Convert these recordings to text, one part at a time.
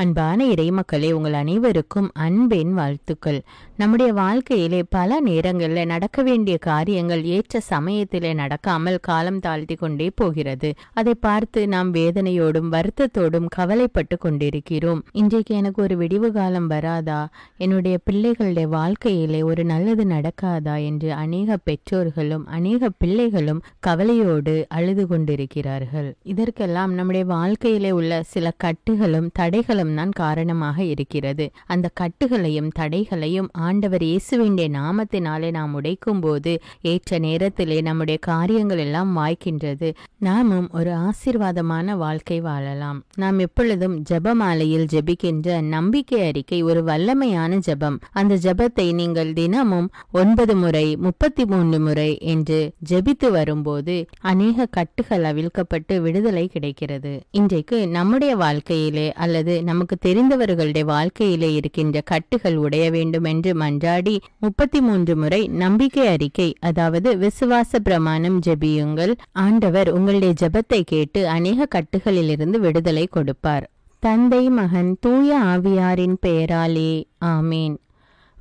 அன்பான இறைமக்களே, உங்கள் அனைவருக்கும் அன்பின் வாழ்த்துக்கள். நம்முடைய வாழ்க்கையிலே பல நேரங்களில் நடக்க வேண்டிய காரியங்கள் ஏற்ற சமயத்திலே நடக்காமல் காலம் தாழ்த்தி கொண்டே போகிறது. அதை பார்த்து நாம் வேதனையோடும் வருத்தத்தோடும் கவலைப்பட்டு கொண்டிருக்கிறோம். இன்றைக்கு எனக்கு ஒரு விடிவு காலம் வராதா, என்னுடைய பிள்ளைகளுடைய வாழ்க்கையிலே ஒரு நல்லது நடக்காதா என்று அநேக பெற்றோர்களும் அநேக பிள்ளைகளும் கவலையோடு அழுது கொண்டிருக்கிறார்கள். இதற்கெல்லாம் நம்முடைய வாழ்க்கையிலே உள்ள சில கட்டுகளும் தடைகளும் தான் காரணமாக இருக்கிறது. அந்த கட்டுகளையும் தடைகளையும் ஆண்டவர் இயேசுவின் நாமத்தினாலே நாம் உடைக்கும் போது ஏற்ற நேரத்திலே நம்முடைய காரியங்கள் எல்லாம் வாய்க்கின்றது. நாமும் ஒரு ஆசீர்வாதமான வாழ்க்கை வாழலாம். நாம் எப்பொழுதும் ஜெபமாலையில் ஜெபிக்கின்ற நம்பிக்கை அறிக்கை ஒரு வல்லமையான ஜெபம். அந்த ஜெபத்தை நீங்கள் தினமும் 9 முறை 33 முறை என்று ஜெபித்து வரும்போது அநேக கட்டுகள் அவிழ்க்கப்பட்டு விடுதலை கிடைக்கிறது. இன்றைக்கு நம்முடைய வாழ்க்கையிலே அல்லது நமக்கு தெரிந்தவர்களுடைய வாழ்க்கையிலே இருக்கின்ற கட்டுகள் உடைய வேண்டும் என்று மன்றாடி 33 முறை நம்பிக்கை அறிக்கை, அதாவது விசுவாச பிரமாணம் ஜெபியுங்கள். ஆண்டவர் உங்களுடைய ஜெபத்தை கேட்டு அநேக கட்டுகளிலிருந்து விடுதலை கொடுப்பார். தந்தை, மகன், தூய ஆவியாரின் பெயராலே ஆமேன்.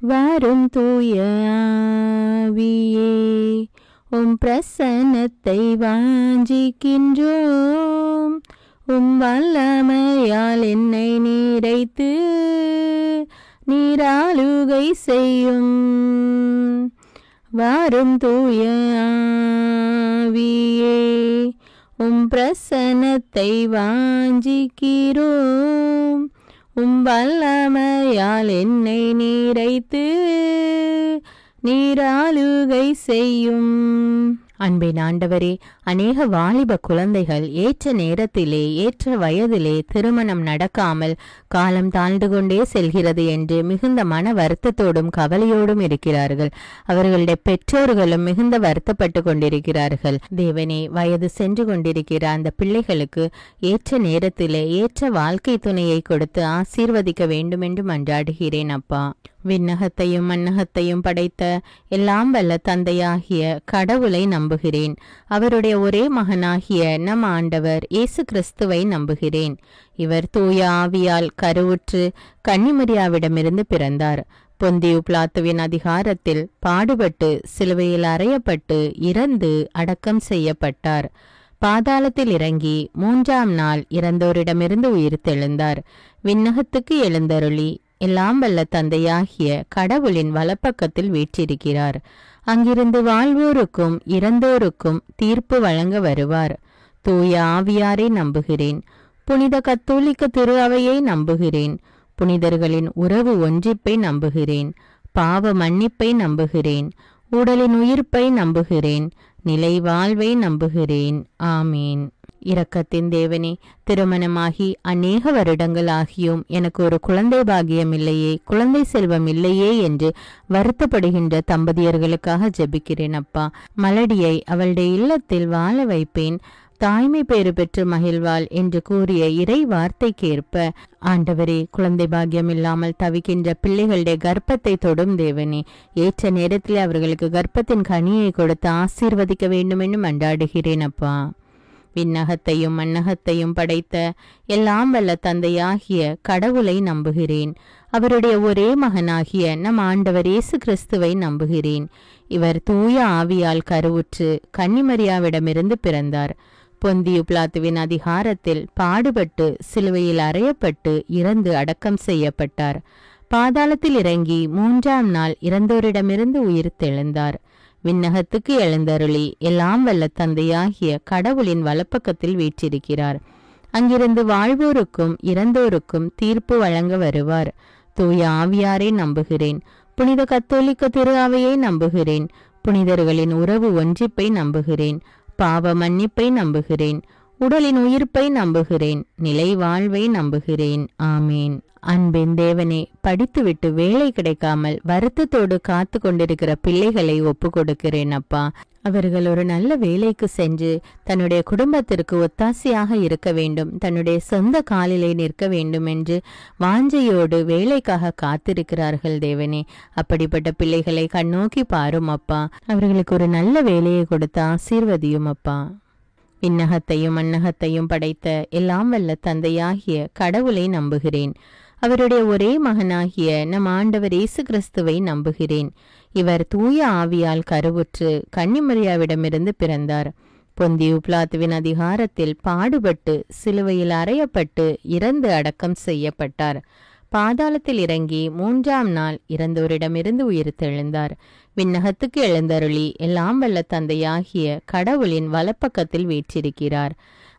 வாரும் தூய ஆவியே, உம் பிரசன்னத்தை வாஞ்சிக்கின்றோம். உம் வல்லமையால் என்னை நீரைத்து நீராளுகை செய்யும். வாரும் தூய ஆவியே, உம் பிரசன்னத்தை வாஞ்சிக்கிறோம். உம் வல்லமையால் என்னை நீரைத்து நீராளுகை செய்யும். அன்பின் ஆண்டவரே, அநேக வாலிப குழந்தைகள் ஏற்ற நேரத்திலே ஏற்ற வயதிலே திருமணம் நடக்காமல் காலம் தாழ்ந்து கொண்டே செல்கிறது என்று மிகுந்த மன வருத்தத்தோடும் கவலையோடும் இருக்கிறார்கள். அவர்களுடைய பெற்றோர்களும் மிகுந்த வருத்தப்பட்டு கொண்டிருக்கிறார்கள். தேவனே, வயது சென்று கொண்டிருக்கிற அந்த பிள்ளைகளுக்கு ஏற்ற நேரத்திலே ஏற்ற வாழ்க்கை துணையை கொடுத்து ஆசீர்வதிக்க வேண்டும் என்று மன்றாடுகிறேன் அப்பா. விண்ணகத்தையும் மண்ணகத்தையும் படைத்த எல்லாம் வல்ல தந்தையாகிய கடவுளை நம்புகிறேன். அவருடைய ஒரே மகனாகிய நம் ஆண்டவர் இயேசு கிறிஸ்துவை நம்புகிறேன். இவர் தூய ஆவியால் கருவுற்று கன்னிமரியாவிடமிருந்து பிறந்தார். பொந்தியு பிலாத்துவின் அதிகாரத்தில் பாடுபட்டு சிலுவையில் அறையப்பட்டு இறந்து அடக்கம் செய்யப்பட்டார். பாதாளத்தில் இறங்கி 3ஆம் நாள் இறந்தோரிடமிருந்து உயிர் தெழுந்தார். விண்ணகத்துக்கு எழுந்தருளி எல்லாம் வல்ல தந்தையாகிய கடவுளின் வலப்பக்கத்தில் வீற்றிருக்கிறார். அங்கிருந்து வாழ்வோருக்கும் இறந்தோருக்கும் தீர்ப்பு வழங்க வருவார். தூய ஆவியாரை நம்புகிறேன். புனித கத்தோலிக்க திரு அவையை நம்புகிறேன். புனிதர்களின் உறவு ஒன்றிப்பை நம்புகிறேன். பாவ மன்னிப்பை நம்புகிறேன். உடலின் உயிர்ப்பை நம்புகிறேன். நிலை வாழ்வை நம்புகிறேன். ஆமீன். இரக்கத்தின் தேவனே, திருமணமாகி அநேக வருடங்கள் ஆகியும் எனக்கு ஒரு குழந்தை பாகியம் இல்லையே, குழந்தை செல்வம் இல்லையே என்று வருத்தப்படுகின்ற தம்பதியர்களுக்காக ஜெபிக்கிறேன் அப்பா. மலடியை அவளுடைய இல்லத்தில் வாழ வைப்பேன், தாய்மை பேறு பெற்று மகிழ்வாள் என்று கூறிய இறை வார்த்தைக்கேற்ப ஆண்டவரே, குழந்தை பாக்கியம் இல்லாமல் தவிக்கின்ற பிள்ளைகளுடைய கர்ப்பத்தை தொடும் தேவனே, ஏற்ற நேரத்தில் அவர்களுக்கு கர்ப்பத்தின் கனியை கொடுத்து ஆசீர்வதிக்க வேண்டும் என்று மன்றாடுகிறேன் அப்பா. விண்ணகத்தையும் மண்ணகத்தையும் படைத்த எல்லாம் வல்ல தந்தையாகிய கடவுளை நம்புகிறேன். அவருடைய ஒரே மகனாகிய நம் ஆண்டவர் இயேசு கிறிஸ்துவை நம்புகிறேன். இவர் தூய ஆவியால் கருவுற்று கன்னிமரியாவிடமிருந்து பிறந்தார். பொந்தியு பிலாத்துவின் அதிகாரத்தில் பாடுபட்டு சிலுவையில் அறையப்பட்டு இறந்து அடக்கம் செய்யப்பட்டார். பாதாளத்தில் இறங்கி 3ஆம் நாள் இறந்தோரிடமிருந்து உயிர் தெழுந்தார். விண்ணகத்துக்கு எழுந்தருளி எல்லாம் வல்ல தந்தையாகிய கடவுளின் வலப்பக்கத்தில் வீற்றிருக்கிறார். அங்கிருந்து வாழ்வோருக்கும் இறந்தோருக்கும் தீர்ப்பு வழங்க வருவார். தூய ஆவியாரை நம்புகிறேன். புனித கத்தோலிக்க திரு அவையை நம்புகிறேன். புனிதர்களின் உறவு ஒன்றிப்பை நம்புகிறேன். பாவ மன்னிப்பை நம்புகிறேன். உடலின் உயிர்ப்பை நம்புகிறேன். நிலை வாழ்வை நம்புகிறேன். ஆமீன். அன்பின் தேவனே, படித்துவிட்டு வேலை கிடைக்காமல் வருத்தத்தோடு காத்து கொண்டிருக்கிற பிள்ளைகளை ஒப்பு கொடுக்கிறேன் அப்பா. அவர்கள் ஒரு நல்ல வேலைக்கு சென்று தன்னுடைய குடும்பத்திற்கு ஒத்தாசையாக இருக்க வேண்டும், தன்னுடைய சொந்த காலிலே நிற்க வேண்டும் என்று வாஞ்சையோடு வேலைக்காக காத்திருக்கிறார்கள் தேவனே. அப்படிப்பட்ட பிள்ளைகளை கண்ணோக்கி பாரும் அப்பா. அவர்களுக்கு ஒரு நல்ல வேலையை கொடுத்து ஆசீர்வதியும் அப்பா. விண்ணகத்தையும் மண்ணகத்தையும் படைத்த எல்லாம் வல்ல தந்தையாகிய கடவுளை நம்புகிறேன். அவருடைய ஒரே மகனாகிய நம் ஆண்டவர் இயேசு கிறிஸ்துவை நம்புகிறேன். இவர் தூய ஆவியால் கருவுற்று கன்னிமரியாவிடமிருந்து பிறந்தார். பொந்தியு பிலாத்துவின் அதிகாரத்தில் பாடுபட்டு சிலுவையில் அறையப்பட்டு இறந்து அடக்கம் செய்யப்பட்டார். பாதாளத்தில் இறங்கி 3ஆம் நாள் இறந்தோரிடமிருந்து உயிர்த்தெழுந்தார். விண்ணகத்துக்கு எழுந்தருளி எல்லாம் வல்ல தந்தையாகிய கடவுளின் வலப்பக்கத்தில் வீற்றிருக்கிறார்.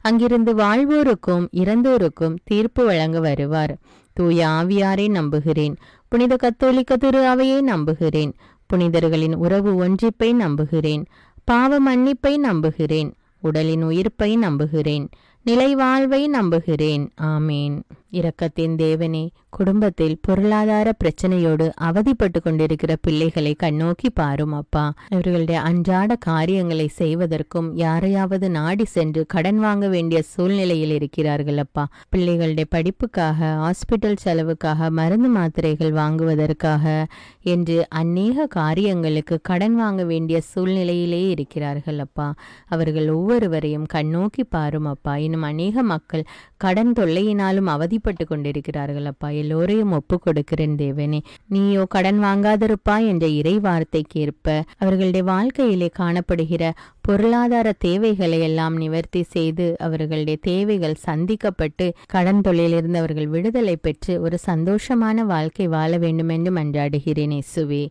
அங்கிருந்து வாழ்வோருக்கும் இறந்தோருக்கும் தீர்ப்பு வழங்க வருவார். தூய ஆவியாரை நம்புகிறேன். புனித கத்தோலிக்க திரு அவையை நம்புகிறேன். புனிதர்களின் உறவு ஒன்றிப்பை நம்புகிறேன். பாவ மன்னிப்பை நம்புகிறேன். உடலின் உயிர்ப்பை நம்புகிறேன். நிலை வாழ்வை நம்புகிறேன். ஆமேன். இரக்கத்தின் தேவனே, குடும்பத்தில் பொருளாதார பிரச்சனையோடு அவதிப்பட்டு கொண்டிருக்கிற பிள்ளைகளை கண்ணோக்கி பாரும் அப்பா. இவர்களுடைய அன்றாட காரியங்களை செய்வதற்கும் யாரையாவது நாடி சென்று கடன் வாங்க வேண்டிய சூழ்நிலையில் இருக்கிறார்கள் அப்பா. பிள்ளைகளுடைய படிப்புக்காக, ஹாஸ்பிட்டல் செலவுக்காக, மருந்து மாத்திரைகள் வாங்குவதற்காக என்று அநேக காரியங்களுக்கு கடன் வாங்க வேண்டிய சூழ்நிலையிலே இருக்கிறார்கள் அப்பா. அவர்கள் ஒவ்வொருவரையும் கண்ணோக்கி பாரும் அப்பா. இன்னும் அநேக மக்கள் கடன் தொல்லையினாலும் அவதிப்பட்டு கொண்டிருக்கிறார்கள் அப்பா. எல்லோரையும் ஒப்பு கொடுக்கிறேன் தேவனே. நீயோ கடன் வாங்காதிருப்பா என்ற இறை வார்த்தைக்கு ஏற்ப அவர்களுடைய வாழ்க்கையிலே காணப்படுகிற பொருளாதார தேவைகளை எல்லாம் நிவர்த்தி செய்து அவர்களுடைய தேவைகள் சந்திக்கப்பட்டு கடன் தொல்லையிலிருந்து அவர்கள் விடுதலை பெற்று ஒரு சந்தோஷமான வாழ்க்கை வாழ வேண்டும் என்று மன்றாடுகிறேன் இயேசுவே.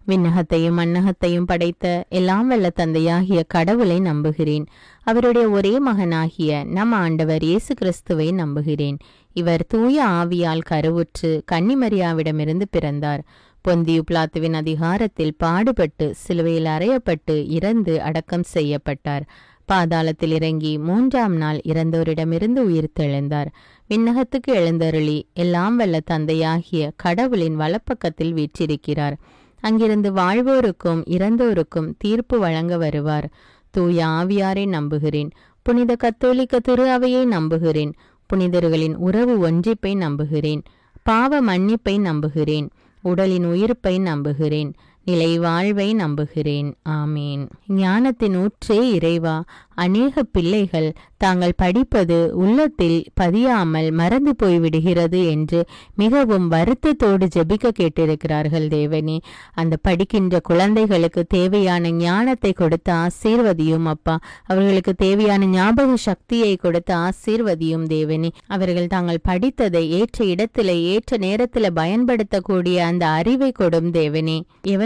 விண்ணகத்தையும் மண்ணகத்தையும் படைத்த எல்லாம் வல்ல தந்தையாகிய கடவுளை நம்புகிறேன். அவருடைய ஒரே மகனாகிய நம் ஆண்டவர் இயேசு கிறிஸ்துவை நம்புகிறேன். இவர் தூய ஆவியால் கருவுற்று கன்னிமரியாவிடமிருந்து பிறந்தார். பொந்தியு பிலாத்துவின் அதிகாரத்தில் பாடுபட்டு சிலுவையில் அறையப்பட்டு இறந்து அடக்கம் செய்யப்பட்டார். பாதாளத்தில் இறங்கி 3ஆம் நாள் இறந்தோரிடமிருந்து உயிர்த்தெழுந்தார். விண்ணகத்துக்கு எழுந்தருளி எல்லாம் வல்ல தந்தையாகிய கடவுளின் வலப்பக்கத்தில் வீற்றிருக்கிறார். அங்கிருந்து வாழ்வோருக்கும் இறந்தோருக்கும் தீர்ப்பு வழங்க வருவார். தூய ஆவியாரை நம்புகிறேன். புனித கத்தோலிக்க திரு அவையை நம்புகிறேன். புனிதர்களின் உறவு ஒன்றிப்பை நம்புகிறேன். பாவ மன்னிப்பை நம்புகிறேன். உடலின் உயிர்ப்பை நம்புகிறேன். நிலை வாழ்வை நம்புகிறேன். ஆமேன். ஞானத்தின் ஊற்றே இறைவா, அநேக பிள்ளைகள் தாங்கள் படிப்பது உள்ளத்தில் பதியாமல் மறந்து போய்விடுகிறது என்று மிகவும் வருத்தத்தோடு ஜெபிக்க கேட்டிருக்கிறார்கள் தேவனே. அந்த படிக்கின்ற குழந்தைகளுக்கு தேவையான ஞானத்தை கொடுத்து ஆசீர்வதியும் அப்பா. அவர்களுக்கு தேவையான ஞாபக சக்தியை கொடுத்து ஆசீர்வதியும் தேவனே. அவர்கள் தாங்கள் படித்ததை ஏற்ற இடத்துல ஏற்ற நேரத்தில் பயன்படுத்தக்கூடிய அந்த அறிவை கொடும் தேவனே.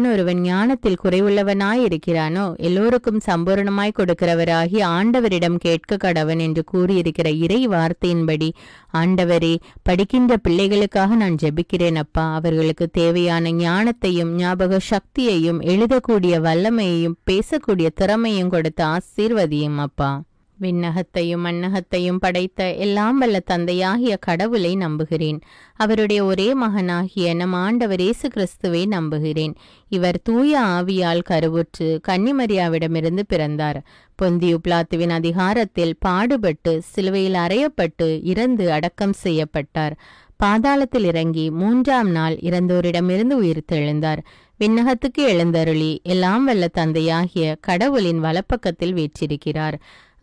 ஒருவன் ஞானத்தில் குறைவுள்ளவனாய் இருக்கிறானோ எல்லோருக்கும் சம்பூர்ணமாய் கொடுக்கிறவராகி ஆண்டவரிடம் கேட்க கடவன் என்று கூறியிருக்கிற இறை வார்த்தையின்படி ஆண்டவரே, படிக்கின்ற பிள்ளைகளுக்காக நான் ஜெபிக்கிறேன் அப்பா. அவர்களுக்கு தேவையான ஞானத்தையும் ஞாபக சக்தியையும் எழுதக்கூடிய வல்லமையையும் பேசக்கூடிய திறமையும் கொடுத்து ஆசீர்வதியும் அப்பா. விண்ணகத்தையும் மண்ணகத்தையும் படைத்த எல்லாம் வல்ல தந்தையாகிய கடவுளை நம்புகிறேன். அவருடைய ஒரே மகனாகிய நம் ஆண்டவர் இயேசு கிறிஸ்துவை நம்புகிறேன். இவர் தூய ஆவியால் கருவுற்று கன்னிமரியாவிடமிருந்து பிறந்தார். பொந்தியு பிலாத்துவின் அதிகாரத்தில் பாடுபட்டு சிலுவையில் அறையப்பட்டு இறந்து அடக்கம் செய்யப்பட்டார். பாதாளத்தில் இறங்கி 3ஆம் நாள் இறந்தோரிடமிருந்து உயிர்த்தெழுந்தார். விண்ணகத்துக்கு எழுந்தருளி எல்லாம் வல்ல தந்தையாகிய கடவுளின் வலப்பக்கத்தில் வீற்றிருக்கிறார்.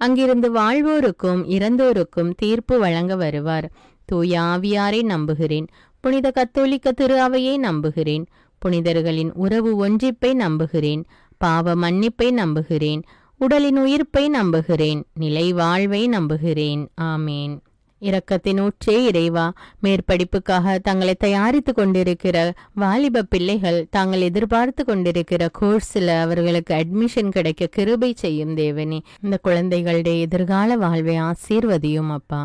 அங்கிருந்து வாழ்வோருக்கும் இறந்தோருக்கும் தீர்ப்பு வழங்க வருவார். தூய ஆவியாரை நம்புகிறேன். புனித கத்தோலிக்க திரு அவையை நம்புகிறேன். புனிதர்களின் உறவு ஒன்றிப்பை நம்புகிறேன். பாவ மன்னிப்பை நம்புகிறேன். உடலின் உயிர்ப்பை நம்புகிறேன். நிலை வாழ்வை நம்புகிறேன். ஆமேன். இரக்கத்தின் ஊற்றே இறைவா, மேற்படிப்புக்காக தங்களை தயாரித்து கொண்டிருக்கிற வாலிப பிள்ளைகள் தாங்கள் எதிர்பார்த்து கொண்டிருக்கிற கோர்ஸில் அவர்களுக்கு அட்மிஷன் கிடைக்க கிருபை செய்யும் தேவனே. இந்த குழந்தைகளுடைய எதிர்கால வாழ்வை ஆசீர்வதியும் அப்பா.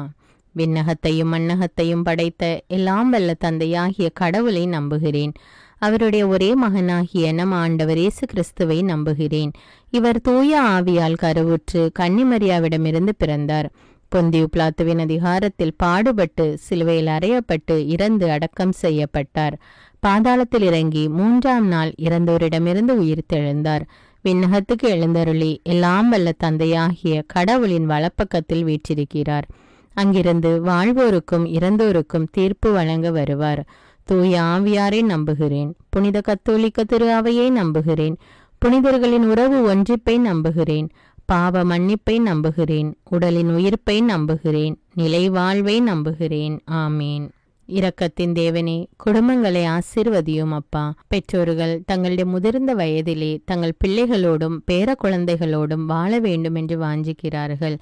விண்ணகத்தையும் மண்ணகத்தையும் படைத்த எல்லாம் வல்ல தந்தையாகிய கடவுளை நம்புகிறேன். அவருடைய ஒரே மகனாகிய நம் ஆண்டவர் இயேசு கிறிஸ்துவை நம்புகிறேன். இவர் தூய ஆவியால் கருவுற்று கன்னிமரியாவிடமிருந்து பிறந்தார். பொந்தியு பிலாத்துவின் அதிகாரத்தில் பாடுபட்டு சிலுவையில் அறையப்பட்டு இறந்து அடக்கம் செய்யப்பட்டார். பாதாளத்தில் இறங்கி 3ஆம் நாள் இறந்தோரிடமிருந்து உயிர்த்தெழுந்தார். விண்ணகத்துக்கு எழுந்தருளி எல்லாம் வல்ல தந்தையாகிய கடவுளின் வலப்பக்கத்தில் வீற்றிருக்கிறார். அங்கிருந்து வாழ்வோருக்கும் இறந்தோருக்கும் தீர்ப்பு வழங்க வருவார். தூய ஆவியாரை நம்புகிறேன். புனித கத்தோலிக்க திரு அவையை நம்புகிறேன். புனிதர்களின் உறவு ஒன்றிப்பை நம்புகிறேன். பாவ மன்னிப்பை நம்புகிறேன். உடலின் உயிர்ப்பை நம்புகிறேன். நிலை வாழ்வை நம்புகிறேன். ஆமீன். இரக்கத்தின் தேவனே, குடும்பங்களை ஆசீர்வதியும் அப்பா. பெற்றோர்கள் தங்களுடைய முதிர்ந்த வயதிலே தங்கள் பிள்ளைகளோடும் பேர குழந்தைகளோடும் வாழ வேண்டும் என்று வாஞ்சிக்கிறார்கள்.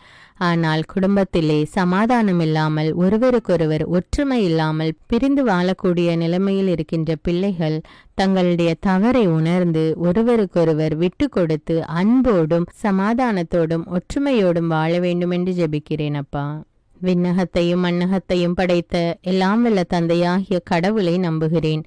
ஆனால் குடும்பத்திலே சமாதானம் இல்லாமல், ஒருவருக்கொருவர் ஒற்றுமை இல்லாமல் பிரிந்து வாழக்கூடிய நிலைமையில் இருக்கின்ற பிள்ளைகள் தங்களுடைய தவறை உணர்ந்து ஒருவருக்கொருவர் விட்டு கொடுத்து அன்போடும் சமாதானத்தோடும் ஒற்றுமையோடும் வாழ வேண்டும் என்று ஜெபிக்கிறேன் அப்பா. விண்ணகத்தையும் மண்ணகத்தையும் படைத்த எல்லாம் வல்ல தந்தையாகிய கடவுளை நம்புகிறேன்.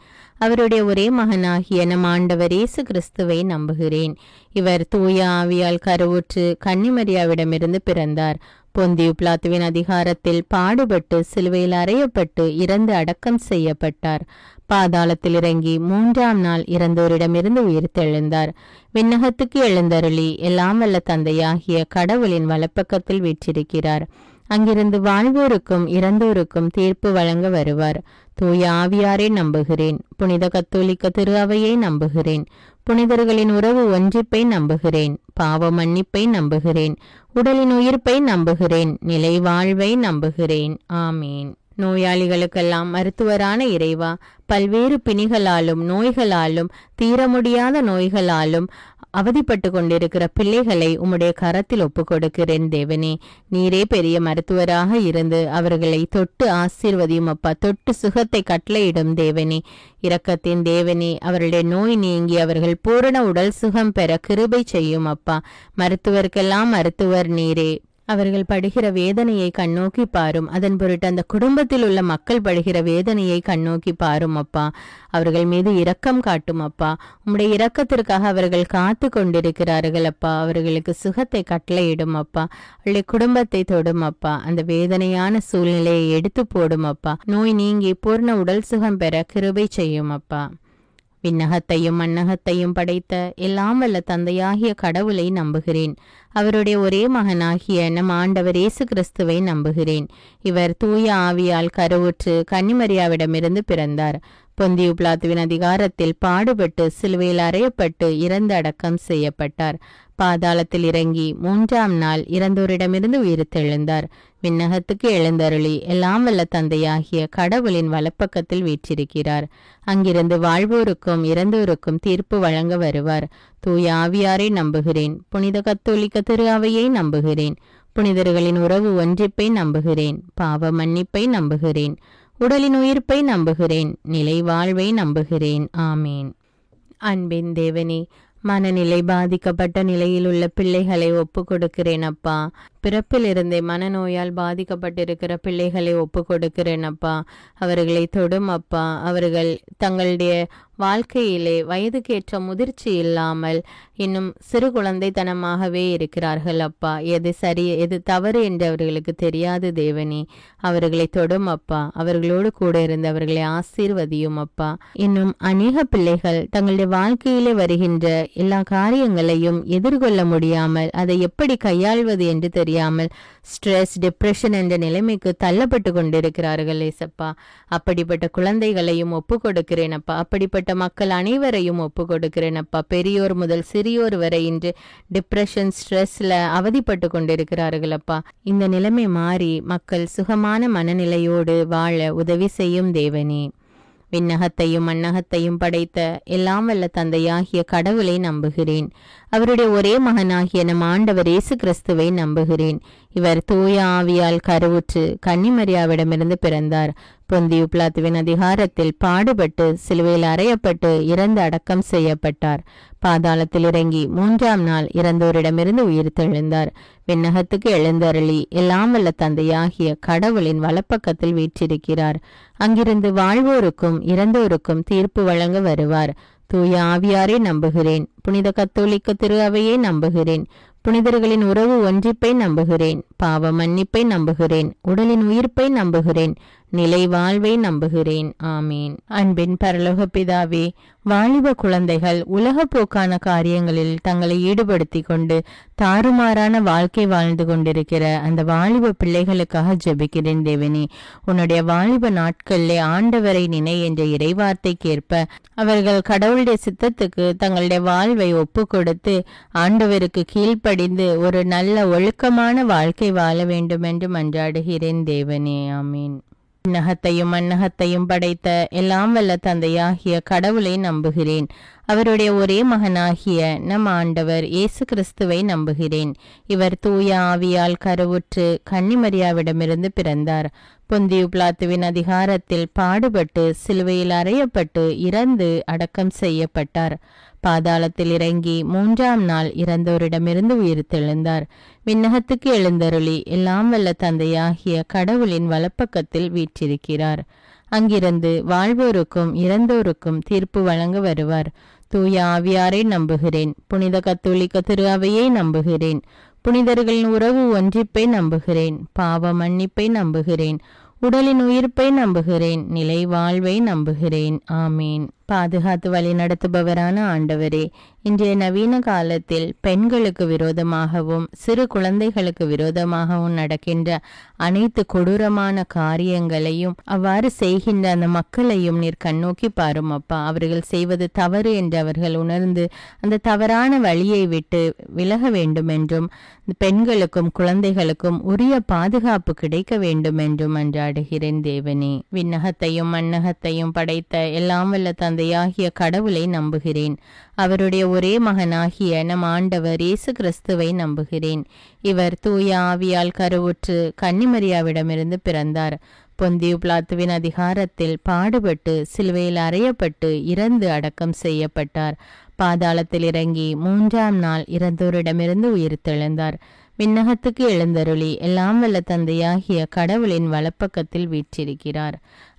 அவருடைய ஒரே மகனாகிய நம் ஆண்டவர் இயேசு கிறிஸ்துவை நம்புகிறேன். இவர் தூய ஆவியால் கருவுற்று கன்னிமரியாவிடமிருந்து பிறந்தார். பொந்தியு பிலாத்துவின் அதிகாரத்தில் பாடுபட்டு சிலுவையில் அறையப்பட்டு இறந்து அடக்கம் செய்யப்பட்டார். பாதாளத்தில் இறங்கி 3ஆம் நாள் இறந்தோரிடமிருந்து உயிர்த்தெழுந்தார். விண்ணகத்துக்கு எழுந்தருளி எல்லாம் வல்ல தந்தையாகிய கடவுளின் வலப்பக்கத்தில் வீற்றிருக்கிறார். அங்கிருந்து வாழ்வோருக்கும் இறந்தோருக்கும் தீர்ப்பு வழங்க வருவார். தூய ஆவியாரை நம்புகிறேன். புனித கத்தோலிக்க திரு அவையை நம்புகிறேன். புனிதர்களின் உறவு ஒன்றிப்பை நம்புகிறேன். பாவ மன்னிப்பை நம்புகிறேன். உடலின் உயிர்ப்பை நம்புகிறேன். நிலை வாழ்வை நம்புகிறேன். ஆமீன். நோயாளிகளுக்கெல்லாம் மருத்துவரான இறைவா, பல்வேறு பிணிகளாலும் நோய்களாலும் தீர முடியாத நோய்களாலும் அவதிப்பட்டு கொண்டிருக்கிற பிள்ளைகளை உம்முடைய கரத்தில் ஒப்புக் கொடுக்கிறேன் தேவனே. நீரே பெரிய மருத்துவராக இருந்து அவர்களை தொட்டு ஆசீர்வதியும் அப்பா. தொட்டு சுகத்தை கட்டளையிடும் தேவனே. இரக்கத்தின் தேவனே, அவர்களுடைய நோய் நீங்கி அவர்கள் பூரண உடல் சுகம் பெற கிருபை செய்யும் அப்பா. மருத்துவருக்கெல்லாம் மருத்துவர் நீரே. அவர்கள் படுகிற வேதனையை கண்ணோக்கி பாரும். அதன் பொருட்டு அந்த குடும்பத்தில் உள்ள மக்கள் படுகிற வேதனையை கண்ணோக்கி பாரும் அப்பா. அவர்கள் மீது இரக்கம் காட்டும் அப்பா. உம்முடைய இரக்கத்திற்காக அவர்கள் காத்து கொண்டிருக்கிறார்கள் அப்பா. அவர்களுக்கு சுகத்தை கட்டளையிடும் அப்பா. அவருடைய குடும்பத்தை தொடும் அப்பா. அந்த வேதனையான சூழ்நிலையை எடுத்து போடும் அப்பா. நோய் நீங்கி பூர்ண உடல் சுகம் பெற கிருபை செய்யும் அப்பா. விண்ணகத்தையும் மண்ணகத்தையும் படைத்த எல்லாம் வல்ல தந்தையாகிய கடவுளை நம்புகிறேன். அவருடைய ஒரே மகனாகிய நம் ஆண்டவர் இயேசு கிறிஸ்துவை நம்புகிறேன். இவர் தூய ஆவியால் கருவுற்று கன்னிமரியாவிடமிருந்து பிறந்தார். பொந்தியு பிலாத்துவின் அதிகாரத்தில் பாடுபட்டு சிலுவையில் அறையப்பட்டு இறந்து அடக்கம் செய்யப்பட்டார். பாதாளத்தில் இறங்கி 3ஆம் நாள் இறந்தோரிடமிருந்து உயிர்த்தெழுந்தார். விண்ணகத்துக்கு எழுந்தருளி எல்லாம் வல்ல தந்தையாகிய கடவுளின் வலப்பக்கத்தில் வீற்றிருக்கிறார். அங்கிருந்து வாழ்வோருக்கும் இறந்தோருக்கும் தீர்ப்பு வழங்க வருவார். தூய ஆவியாரை நம்புகிறேன். புனித கத்தோலிக்க திரு அவையை நம்புகிறேன். புனிதர்களின் உறவு ஒன்றிப்பை நம்புகிறேன். பாவ மன்னிப்பை நம்புகிறேன். உடலின் உயிர்ப்பை நம்புகிறேன். நிலை வாழ்வை நம்புகிறேன். ஆமீன். அன்பின் தேவனே, மனநிலை பாதிக்கப்பட்ட நிலையில் உள்ள பிள்ளைகளை ஒப்பு கொடுக்கிறேன் அப்பா. பிறப்பிலிருந்தே மனநோயால் பாதிக்கப்பட்டிருக்கிற பிள்ளைகளை ஒப்பு கொடுக்கிறேன் அப்பா. அவர்களை தொடும் அப்பா. அவர்கள் தங்களுடைய வாழ்க்கையிலே வயதுக்கேற்ற முதிர்ச்சி இல்லாமல் இன்னும் சிறு குழந்தைத்தனமாகவே இருக்கிறார்கள் அப்பா. எது சரி எது தவறு என்று அவர்களுக்கு தெரியாது தேவனே. அவர்களை தொடும் அப்பா. அவர்களோடு கூட இருந்து அவர்களை ஆசீர்வதியும் அப்பா. இன்னும் அநேக பிள்ளைகள் தங்களுடைய வாழ்க்கையிலே வருகின்ற எல்லா காரியங்களையும் எதிர்கொள்ள முடியாமல் அதை எப்படி கையாள்வது என்று தெரியாமல் ஸ்ட்ரெஸ், டிப்ரெஷன் என்ற நிலைமைக்கு தள்ளப்பட்டு கொண்டிருக்கிறார்கள் ஏசப்பா. அப்படிப்பட்ட குழந்தைகளையும் ஒப்பு கொடுக்கிறேன் அப்பா. அப்படிப்பட்ட மக்கள் அனைவரையும் ஒப்பு கொடுக்கிறேன் அப்பா. பெரியோர் முதல் சிறியோர் வரை இன்று டிப்ரெஷன், ஸ்ட்ரெஸ்ல அவதிப்பட்டு கொண்டிருக்கிறார்கள் அப்பா. இந்த நிலைமை மாறி மக்கள் சுகமான மனநிலையோடு வாழ உதவி செய்யும் தேவனே. விண்ணகத்தையும் மண்ணகத்தையும் படைத்த எல்லாம் வல்ல தந்தையாகிய கடவுளை நம்புகிறேன். அவருடைய ஒரே மகனாகிய நம் ஆண்டவர் இயேசு கிறிஸ்துவை நம்புகிறேன். இவர் தூய ஆவியால் கருவுற்று கன்னிமரியாவிடமிருந்து பிறந்தார். பொந்தியு பிலாத்துவின் அதிகாரத்தில் பாடுபட்டு சிலுவையில் அறையப்பட்டு இறந்து அடக்கம் செய்யப்பட்டார். பாதாளத்தில் இறங்கி 3ஆம் நாள் இறந்தோரிடமிருந்து உயிர்த்தெழுந்தார். விண்ணகத்துக்கு எழுந்தருளி எல்லாம் வல்ல தந்தையாகிய கடவுளின் வலப்பக்கத்தில் வீற்றிருக்கிறார். அங்கிருந்து வாழ்வோருக்கும் இறந்தோருக்கும் தீர்ப்பு வழங்க வருவார். தூய ஆவியாரை நம்புகிறேன். புனித கத்தோலிக்க திரு அவையை நம்புகிறேன். புனிதர்களின் உறவு ஒன்றிப்பை நம்புகிறேன். பாவ மன்னிப்பை நம்புகிறேன். உடலின் உயிர்ப்பை நம்புகிறேன். நிலை வாழ்வை நம்புகிறேன். ஆமீன். அன்பின் பரலோக பிதாவே, வாலிப குழந்தைகள் உலகப்போக்கான காரியங்களில் தங்களை ஈடுபடுத்தி கொண்டு தாறுமாறான வாழ்க்கை வாழ்ந்து கொண்டிருக்கிற அந்த வாலிப பிள்ளைகளுக்காக ஜெபிக்கிறேன் தேவனே. உன்னுடைய வாலிப நாட்களிலே ஆண்டவரை நினை என்ற இறைவார்த்தைக்கேற்ப அவர்கள் கடவுளுடைய சித்தத்துக்கு தங்களுடைய வாழ்வை ஒப்பு கொடுத்து ஆண்டவருக்கு கீழ்ப்படிந்து ஒரு நல்ல ஒழுக்கமான வாழ்க்கை வாழ வேண்டும் என்று மன்றாடுகிறேன் தேவனே. ஆமீன். விண்ணகத்தையும் மண்ணகத்தையும் படைத்த எல்லாம் வல்ல தந்தையாகிய கடவுளை நம்புகிறேன். அவருடைய ஒரே மகனாகிய நம் ஆண்டவர் இயேசு கிறிஸ்துவை நம்புகிறேன். இவர் தூய ஆவியால் கருவுற்று கன்னிமரியாவிடமிருந்து பிறந்தார். பொந்தியு பிலாத்துவின் அதிகாரத்தில் பாடுபட்டு சிலுவையில் அறையப்பட்டு இறந்து அடக்கம் செய்யப்பட்டார். பாதாளத்தில் இறங்கி 3ஆம் நாள் இறந்தோரிடமிருந்து உயிர்த்தெழுந்தார். விண்ணகத்துக்கு எழுந்தருளி எல்லாம் வல்ல தந்தையாகிய கடவுளின் வலப்பக்கத்தில் வீற்றிருக்கிறார். அங்கிருந்து வாழ்வோருக்கும் இறந்தோருக்கும் தீர்ப்பு வழங்க வருவார். தூய ஆவியாரை நம்புகிறேன். புனித கத்தோலிக்க திரு அவையை நம்புகிறேன். புனிதர்களின் உறவு ஒன்றிப்பை நம்புகிறேன். பாவ மன்னிப்பை நம்புகிறேன். உடலின் உயிர்ப்பை நம்புகிறேன். நிலை வாழ்வை நம்புகிறேன். ஆமீன். பாதுகாத்து வழி நடத்துபவரான ஆண்டவரே, இன்றைய நவீன காலத்தில் பெண்களுக்கு விரோதமாகவும் சிறு குழந்தைகளுக்கு விரோதமாகவும் நடக்கின்ற அனைத்து கொடூரமான காரியங்களையும் அவ்வாறு செய்கின்ற அந்த மக்களையும் நீர் கண்ணோக்கி பாரும் அப்பா. அவர்கள் செய்வது தவறு என்று அவர்கள் உணர்ந்து அந்த தவறான வழியை விட்டு விலக வேண்டும் என்றும் பெண்களுக்கும் குழந்தைகளுக்கும் உரிய பாதுகாப்பு கிடைக்க வேண்டும் என்றும் மன்றாடுகிறேன் தேவனே. விண்ணகத்தையும் மண்ணகத்தையும் படைத்த எல்லாம் வல்ல தந்தையாகிய கடவுளை நம்புகிறேன். அவருடைய ஒரே மகனாகிய நம் ஆண்டவர் இயேசு கிறிஸ்துவை நம்புகிறேன். இவர் தூய ஆவியால் கருவுற்று கன்னிமரியாவிடமிருந்து பிறந்தார். பொந்தியு பிலாத்துவின் அதிகாரத்தில் பாடுபட்டு சிலுவையில் அறையப்பட்டு இறந்து அடக்கம் செய்யப்பட்டார். பாதாளத்தில் இறங்கி 3ஆம் நாள் இறந்தோரிடமிருந்து உயிர்த்தெழுந்தார். விண்ணகத்துக்கு எழுந்தருளி எல்லாம் வல்ல தந்தையாகிய கடவுளின் வலப்பக்கத்தில் வீற்றிருக்கிறார்.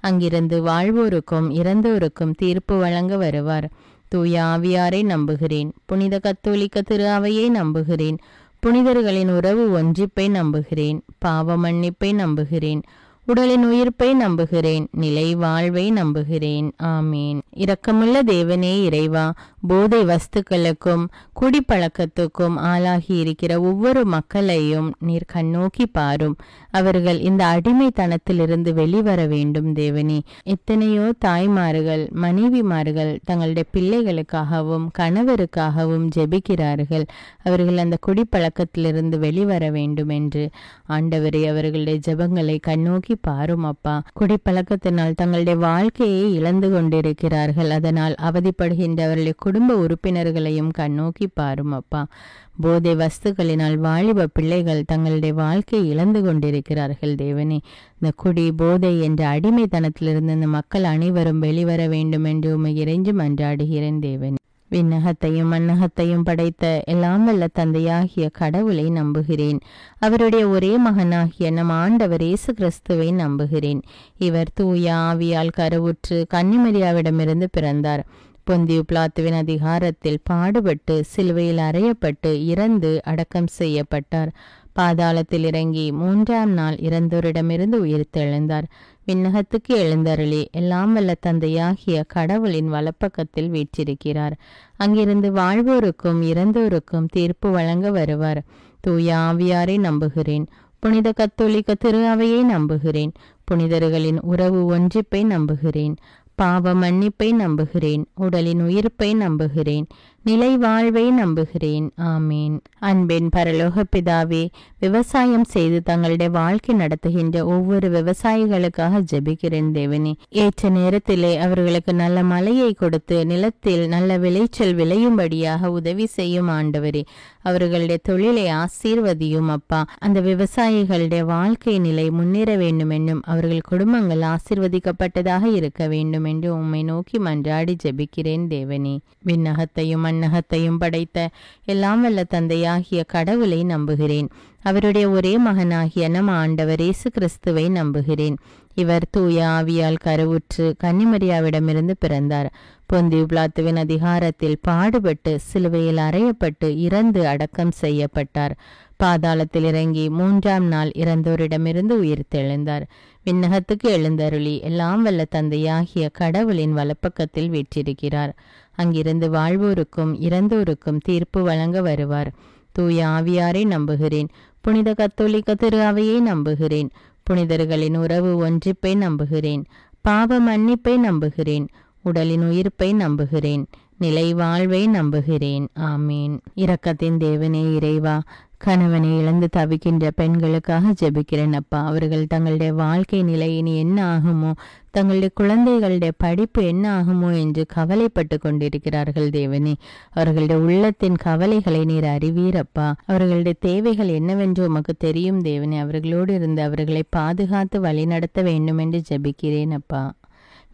அங்கிருந்து வாழ்வோருக்கும் இறந்தோருக்கும் தீர்ப்பு வழங்க வருவார். தூய ஆவியாரை நம்புகிறேன். புனித கத்தோலிக்க திரு அவையை நம்புகிறேன். புனிதர்களின் உறவு ஒன்றிப்பை நம்புகிறேன். பாவ மன்னிப்பை நம்புகிறேன். உடலின் உயிர்ப்பை நம்புகிறேன். நிலை வாழ்வை நம்புகிறேன். ஆமீன். இரக்கமுள்ள தேவனே இறைவா, போதை வஸ்துக்களுக்கும் குடிப்பழக்கத்துக்கும் ஆளாகி இருக்கிற ஒவ்வொரு மக்களையும் நீர் கண்ணோக்கி பாரும். அவர்கள் இந்த அடிமைத்தனத்திலிருந்து வெளிவர வேண்டும் தேவனே. எத்தனையோ தாய்மார்கள் மனைவிமார்கள் தங்களுடைய பிள்ளைகளுக்காகவும் கணவருக்காகவும் ஜெபிக்கிறார்கள். அவர்கள் அந்த குடிப்பழக்கத்திலிருந்து வெளிவர வேண்டும் என்று ஆண்டவரே அவர்களுடைய ஜெபங்களை கண்ணோக்கி பாரும் அப்பா. குடிப்பழக்கத்தினால் தங்களுடைய வாழ்க்கையை இழந்து கொண்டிருக்கிறார்கள். அதனால் அவதிப்படுகின்றவர்களுடைய குடும்ப உறுப்பினர்களையும் கண்ணோக்கி பாரும் அப்பா. போதை வஸ்துக்களினால் வாலிப பிள்ளைகள் தங்களுடைய வாழ்க்கையை இழந்து கொண்டிருக்கிறார்கள் தேவனே. இந்த குடி போதை என்ற அடிமைத்தனத்திலிருந்து இந்த மக்கள் அனைவரும் வெளிவர வேண்டும் என்று உம்மை இறைஞ்சி மன்றாடுகிறேன் தேவனே. விண்ணகத்தையும் மண்ணகத்தையும் படைத்த எல்லாம் வல்ல தந்தையாகிய கடவுளை நம்புகிறேன். அவருடைய ஒரே மகனாகிய நம் ஆண்டவர் இயேசு கிறிஸ்துவை நம்புகிறேன். இவர் தூய ஆவியால் கருவுற்று கன்னிமரியாவிடமிருந்து பிறந்தார். பொந்தியு பிலாத்துவின் அதிகாரத்தில் பாடுபட்டு சிலுவையில் அறையப்பட்டு இறந்து அடக்கம் செய்யப்பட்டார். பாதாளத்தில் இறங்கி 3ஆம் நாள் இறந்தோரிடமிருந்து உயிர்த்தெழுந்தார். விண்ணகத்துக்கு எழுந்தருளி எல்லாம் வல்ல தந்தையாகிய கடவுளின் வலப்பக்கத்தில் வீற்றிருக்கிறார். அங்கிருந்து வாழ்வோருக்கும் இறந்தோருக்கும் தீர்ப்பு வழங்க வருவார். தூய ஆவியாரை நம்புகிறேன். புனித கத்தோலிக்க திரு அவையை நம்புகிறேன். புனிதர்களின் உறவு ஒன்றிப்பை நம்புகிறேன். பாவ மன்னிப்பை நம்புகிறேன். உடலின் உயிர்ப்பை நம்புகிறேன். நிலை வாழ்வை நம்புகிறேன். ஆமீன். அன்பின் பரலோக பிதாவே, விவசாயம் செய்து தங்களுடைய வாழ்க்கை நடத்துகின்ற ஒவ்வொரு விவசாயிகளுக்காக ஜெபிக்கிறேன் தேவனே. ஏற்ற நேரத்திலே அவர்களுக்கு நல்ல மழையை கொடுத்து நிலத்தில் நல்ல விளைச்சல் விளையும்படியாக உதவி செய்யும் ஆண்டவரே. அவர்களுடைய தொழிலை ஆசீர்வதியும் அப்பா. அந்த விவசாயிகளுடைய வாழ்க்கை நிலை முன்னேற வேண்டும் என்னும் அவர்கள் குடும்பங்கள் ஆசீர்வதிக்கப்பட்டதாக இருக்க வேண்டும் என்று உம்மை நோக்கி மன்றாடி ஜெபிக்கிறேன் தேவனே. விண்ணகத்தையும் மண்ணகத்தையும் படைத்த எல்லாம் வல்ல தந்தையாகிய கடவுளை நம்புகிறேன். அவருடைய ஒரே மகனாகிய நம் ஆண்டவர் இயேசு கிறிஸ்துவை நம்புகிறேன். இவர் தூய ஆவியால் கருவுற்று கன்னிமரியாவிடமிருந்து பிறந்தார். பொந்தியு பிலாத்துவின் அதிகாரத்தில் பாடுபட்டு சிலுவையில் அறையப்பட்டு இறந்து அடக்கம் செய்யப்பட்டார். பாதாளத்தில் இறங்கி 3ஆம் நாள் இறந்தோரிடமிருந்து உயிர்த்தெழுந்தார். விண்ணகத்துக்கு எழுந்தருளி எல்லாம் வல்ல தந்தையாகிய கடவுளின் வலப்பக்கத்தில் வீற்றிருக்கிறார். அங்கிருந்து வாழ்வோருக்கும் இறந்தோருக்கும் தீர்ப்பு வழங்க வருவார். தூய ஆவியாரை நம்புகிறேன். புனித கத்தோலிக்க திரு அவையை நம்புகிறேன். புனிதர்களின் உறவு ஒன்றிப்பை நம்புகிறேன். பாவ மன்னிப்பை நம்புகிறேன். உடலின் உயிர்ப்பை நம்புகிறேன். நிலை வாழ்வை நம்புகிறேன். ஆமீன். இரக்கத்தின் தேவனே இறைவா, கணவனை இழந்து தவிக்கின்ற பெண்களுக்காக ஜெபிக்கிறேன் அப்பா. அவர்கள் தங்களுடைய வாழ்க்கை நிலை இனி என்ன ஆகுமோ, தங்களுடைய குழந்தைகளுடைய படிப்பு என்ன ஆகுமோ என்று கவலைப்பட்டு கொண்டிருக்கிறார்கள் தேவனே. அவர்களுடைய உள்ளத்தின் கவலைகளை நீர் அறிவீரப்பா. அவர்களுடைய தேவைகள் என்னவென்று உமக்கு தெரியும் தேவனே. அவர்களோடு இருந்து அவர்களை பாதுகாத்து வழிநடத்த வேண்டும் என்று ஜெபிக்கிறேன் அப்பா.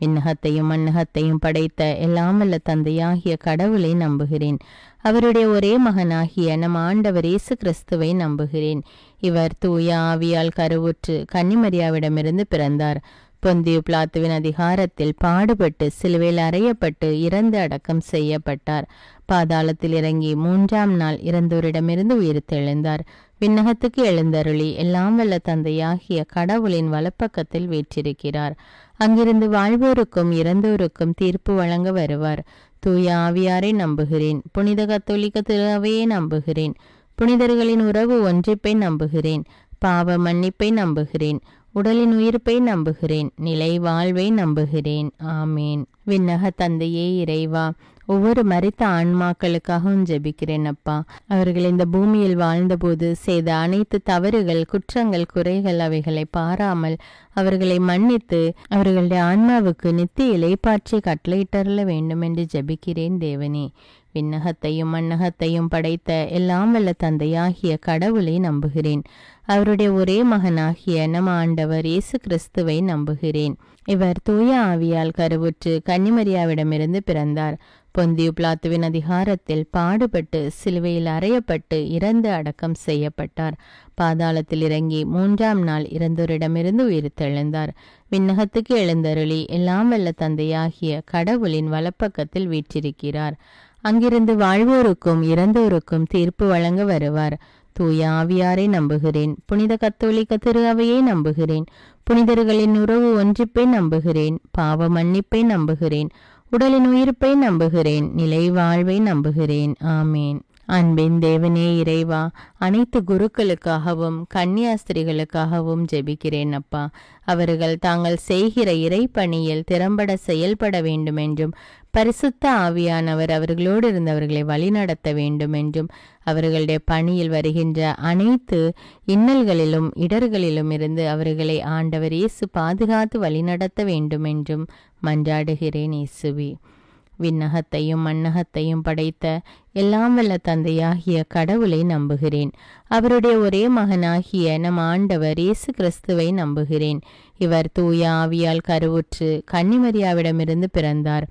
விண்ணகத்தையும் மண்ணகத்தையும் படைத்த எல்லாம் வல்ல தந்தையாகிய கடவுளை நம்புகிறேன். அவருடைய ஒரே மகனாகிய நம் ஆண்டவர் இயேசு கிறிஸ்துவை நம்புகிறேன். இவர் தூய ஆவியால் கருவுற்று கன்னிமரியாவிடமிருந்து பிறந்தார். பொந்தியு பிலாத்துவின் அதிகாரத்தில் பாடுபட்டு சிலுவையில் அறையப்பட்டு இறந்து அடக்கம் செய்யப்பட்டார். பாதாளத்தில் இறங்கி 3ஆம் நாள் இறந்தோரிடமிருந்து உயிர்த்தெழுந்தார். விண்ணகத்துக்கு எழுந்தருளி எல்லாம் வல்ல தந்தையாகிய கடவுளின் வலப்பக்கத்தில் வீற்றிருக்கிறார். அங்கிருந்து வாழ்வோருக்கும் இறந்தோருக்கும் தீர்ப்பு வழங்க வருவார். தூய ஆவியாரை நம்புகிறேன். புனித கத்தோலிக்க திரு அவையை நம்புகிறேன். புனிதர்களின் உறவு ஒன்றிப்பை நம்புகிறேன். பாவ மன்னிப்பை நம்புகிறேன். உடலின் உயிர்ப்பை நம்புகிறேன். நிலை வாழ்வை நம்புகிறேன். ஆமீன். விண்ணக தந்தையே இறைவா, ஒவ்வொரு மரித்த ஆன்மாக்களுக்காகவும் ஜெபிக்கிறேன் அப்பா. அவர்கள் இந்த பூமியில் வாழ்ந்தபோது செய்த அனைத்து தவறுகள், குற்றங்கள், குறைகள் அவைகளை பாராமல் அவர்களை மன்னித்து அவர்களுடைய ஆன்மாவுக்கு நித்திய இளைப்பாற்றி கட்டளையிட்டருள வேண்டும் என்று ஜெபிக்கிறேன் தேவனே. விண்ணகத்தையும் மண்ணகத்தையும் படைத்த எல்லாம் வல்ல தந்தையாகிய கடவுளை நம்புகிறேன். அவருடைய ஒரே மகனாகிய நம் ஆண்டவர் இயேசு கிறிஸ்துவை நம்புகிறேன். இவர் தூய ஆவியால் கருவுற்று கன்னிமரியாவிடமிருந்து பிறந்தார். பொந்தியு பிலாத்துவின் அதிகாரத்தில் பாடுபட்டு சிலுவையில் அறையப்பட்டு இறந்து அடக்கம் செய்யப்பட்டார். பாதாளத்தில் இறங்கி 3ஆம் நாள் இறந்தோரிடமிருந்து உயிர்த்தெழுந்தார். விண்ணகத்துக்கு எழுந்தருளி எல்லாம் வல்ல தந்தையாகிய கடவுளின் வலப்பக்கத்தில் வீற்றிருக்கிறார். அங்கிருந்து வாழ்வோருக்கும் இறந்தோருக்கும் தீர்ப்பு வழங்க வருவார். தூய ஆவியாரை நம்புகிறேன். புனித கத்தோலிக்க திரு அவையை நம்புகிறேன். புனிதர்களின் உறவு ஒன்றிப்பை நம்புகிறேன். பாவ மன்னிப்பை நம்புகிறேன். உடலின் உயிர்ப்பை நம்புகிறேன். நிலை வாழ்வை நம்புகிறேன். ஆமீன். அன்பின் தேவனே இறைவா, அனைத்து குருக்களுக்காகவும் கன்னியாஸ்திரிகளுக்காகவும் ஜெபிக்கிறேன் அப்பா. அவர்கள் தாங்கள் செய்கிற இறைப்பணியில் திறம்பட செயல்பட வேண்டும் என்றும் பரிசுத்த ஆவியானவர் அவர்களோடு இருந்தவர்களை வழிநடத்த வேண்டும் என்றும் அவர்களுடைய பணியில் வருகின்ற அனைத்து இன்னல்களிலும் இடர்களிலும் இருந்து அவர்களை ஆண்டவர் இயேசு பாதுகாத்து வழிநடத்த வேண்டும் என்றும் மன்றாடுகிறேன் இயேசுவே. விண்ணகத்தையும் மண்ணகத்தையும் படைத்த எல்லாம் வல்ல தந்தையாகிய கடவுளை நம்புகிறேன். அவருடைய ஒரே மகனாகிய நம் ஆண்டவர் இயேசு கிறிஸ்துவை நம்புகிறேன். இவர் தூய ஆவியால் கருவுற்று கன்னிமரியாவிடமிருந்து பிறந்தார்.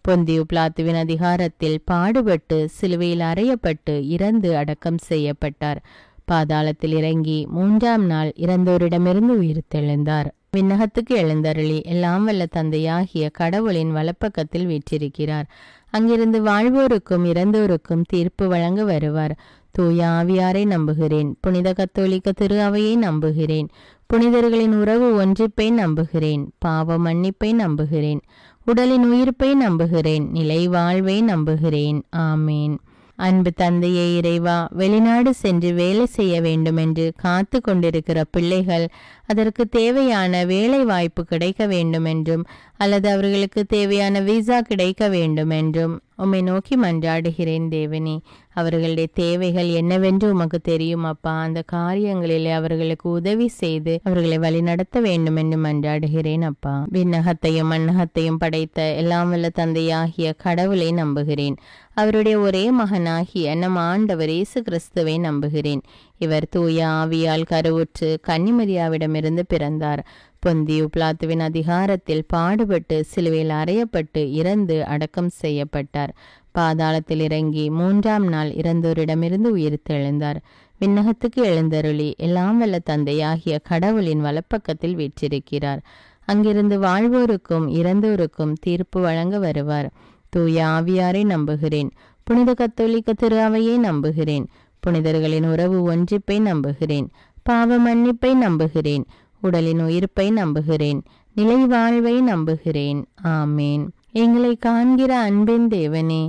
பொந்தியு பிலாத்துவின் அதிகாரத்தில் பாடுபட்டு சிலுவையில் அறையப்பட்டு இறந்து அடக்கம் செய்யப்பட்டார். பாதாளத்தில் இறங்கி 3ஆம் நாள் இறந்தோரிடமிருந்து உயிர்த்தெழுந்தார். விண்ணகத்துக்கு எழுந்தருளி எல்லாம் வல்ல தந்தையாகிய கடவுளின் வலப்பக்கத்தில் வீற்றிருக்கிறார். அங்கிருந்து வாழ்வோருக்கும் இறந்தோருக்கும் தீர்ப்பு வழங்க வருவார். தூய ஆவியாரை நம்புகிறேன். புனித கத்தோலிக்க திரு அவையை நம்புகிறேன். புனிதர்களின் உறவு ஒன்றிப்பை நம்புகிறேன். பாவ மன்னிப்பை நம்புகிறேன். உடலின் உயிர்ப்பை நம்புகிறேன். நிலை வாழ்வை நம்புகிறேன். ஆமீன். அன்பு தந்தையே இறைவா, வெளிநாடு சென்று வேலை செய்ய வேண்டும் என்று காத்து கொண்டிருக்கிற பிள்ளைகள் அதற்கு தேவையான வேலை வாய்ப்பு கிடைக்க வேண்டும் என்றும் அல்லது அவர்களுக்கு தேவையான விசா கிடைக்க வேண்டும் என்றும் உம்மை நோக்கி மன்றாடுகிறேன் தேவனே. அவர்களுடைய தேவைகள் என்னவென்று உமக்கு தெரியும் அப்பா. அந்த காரியங்களிலே அவர்களுக்கு உதவி செய்து அவர்களை வழிநடத்த வேண்டும் என்று மன்றாடுகிறேன் அப்பா. விண்ணகத்தையும் மண்ணகத்தையும் படைத்த எல்லாம் வல்ல தந்தையாகிய கடவுளை நம்புகிறேன். அவருடைய ஒரே மகனாகிய நம் ஆண்டவர் இயேசு கிறிஸ்துவை நம்புகிறேன். இவர் தூய ஆவியால் கருவுற்று கன்னிமரியாவிடமிருந்து பிறந்தார். பொந்தியு பிலாத்துவின் அதிகாரத்தில் பாடுபட்டு சிலுவையில் அறையப்பட்டு இறந்து அடக்கம் செய்யப்பட்டார். பாதாளத்தில் இறங்கி 3ஆம் நாள் இறந்தோரிடமிருந்து உயிர்த்தெழுந்தார். விண்ணகத்துக்கு எழுந்தருளி எல்லாம் வல்ல தந்தையாகிய கடவுளின் வலப்பக்கத்தில் வீற்றிருக்கிறார். அங்கிருந்து வாழ்வோருக்கும் இறந்தோருக்கும் தீர்ப்பு வழங்க வருவார். தூய ஆவியாரை நம்புகிறேன். புனித கத்தோலிக்க திரு அவையை நம்புகிறேன். புனிதர்களின் உறவு ஒன்றிப்பை நம்புகிறேன். பாவ மன்னிப்பை நம்புகிறேன். உடலின் உயிர்ப்பை நம்புகிறேன், நிலை வாழ்வை நம்புகிறேன். ஆமேன். எங்களை காண்கிற அன்பின் தேவனே,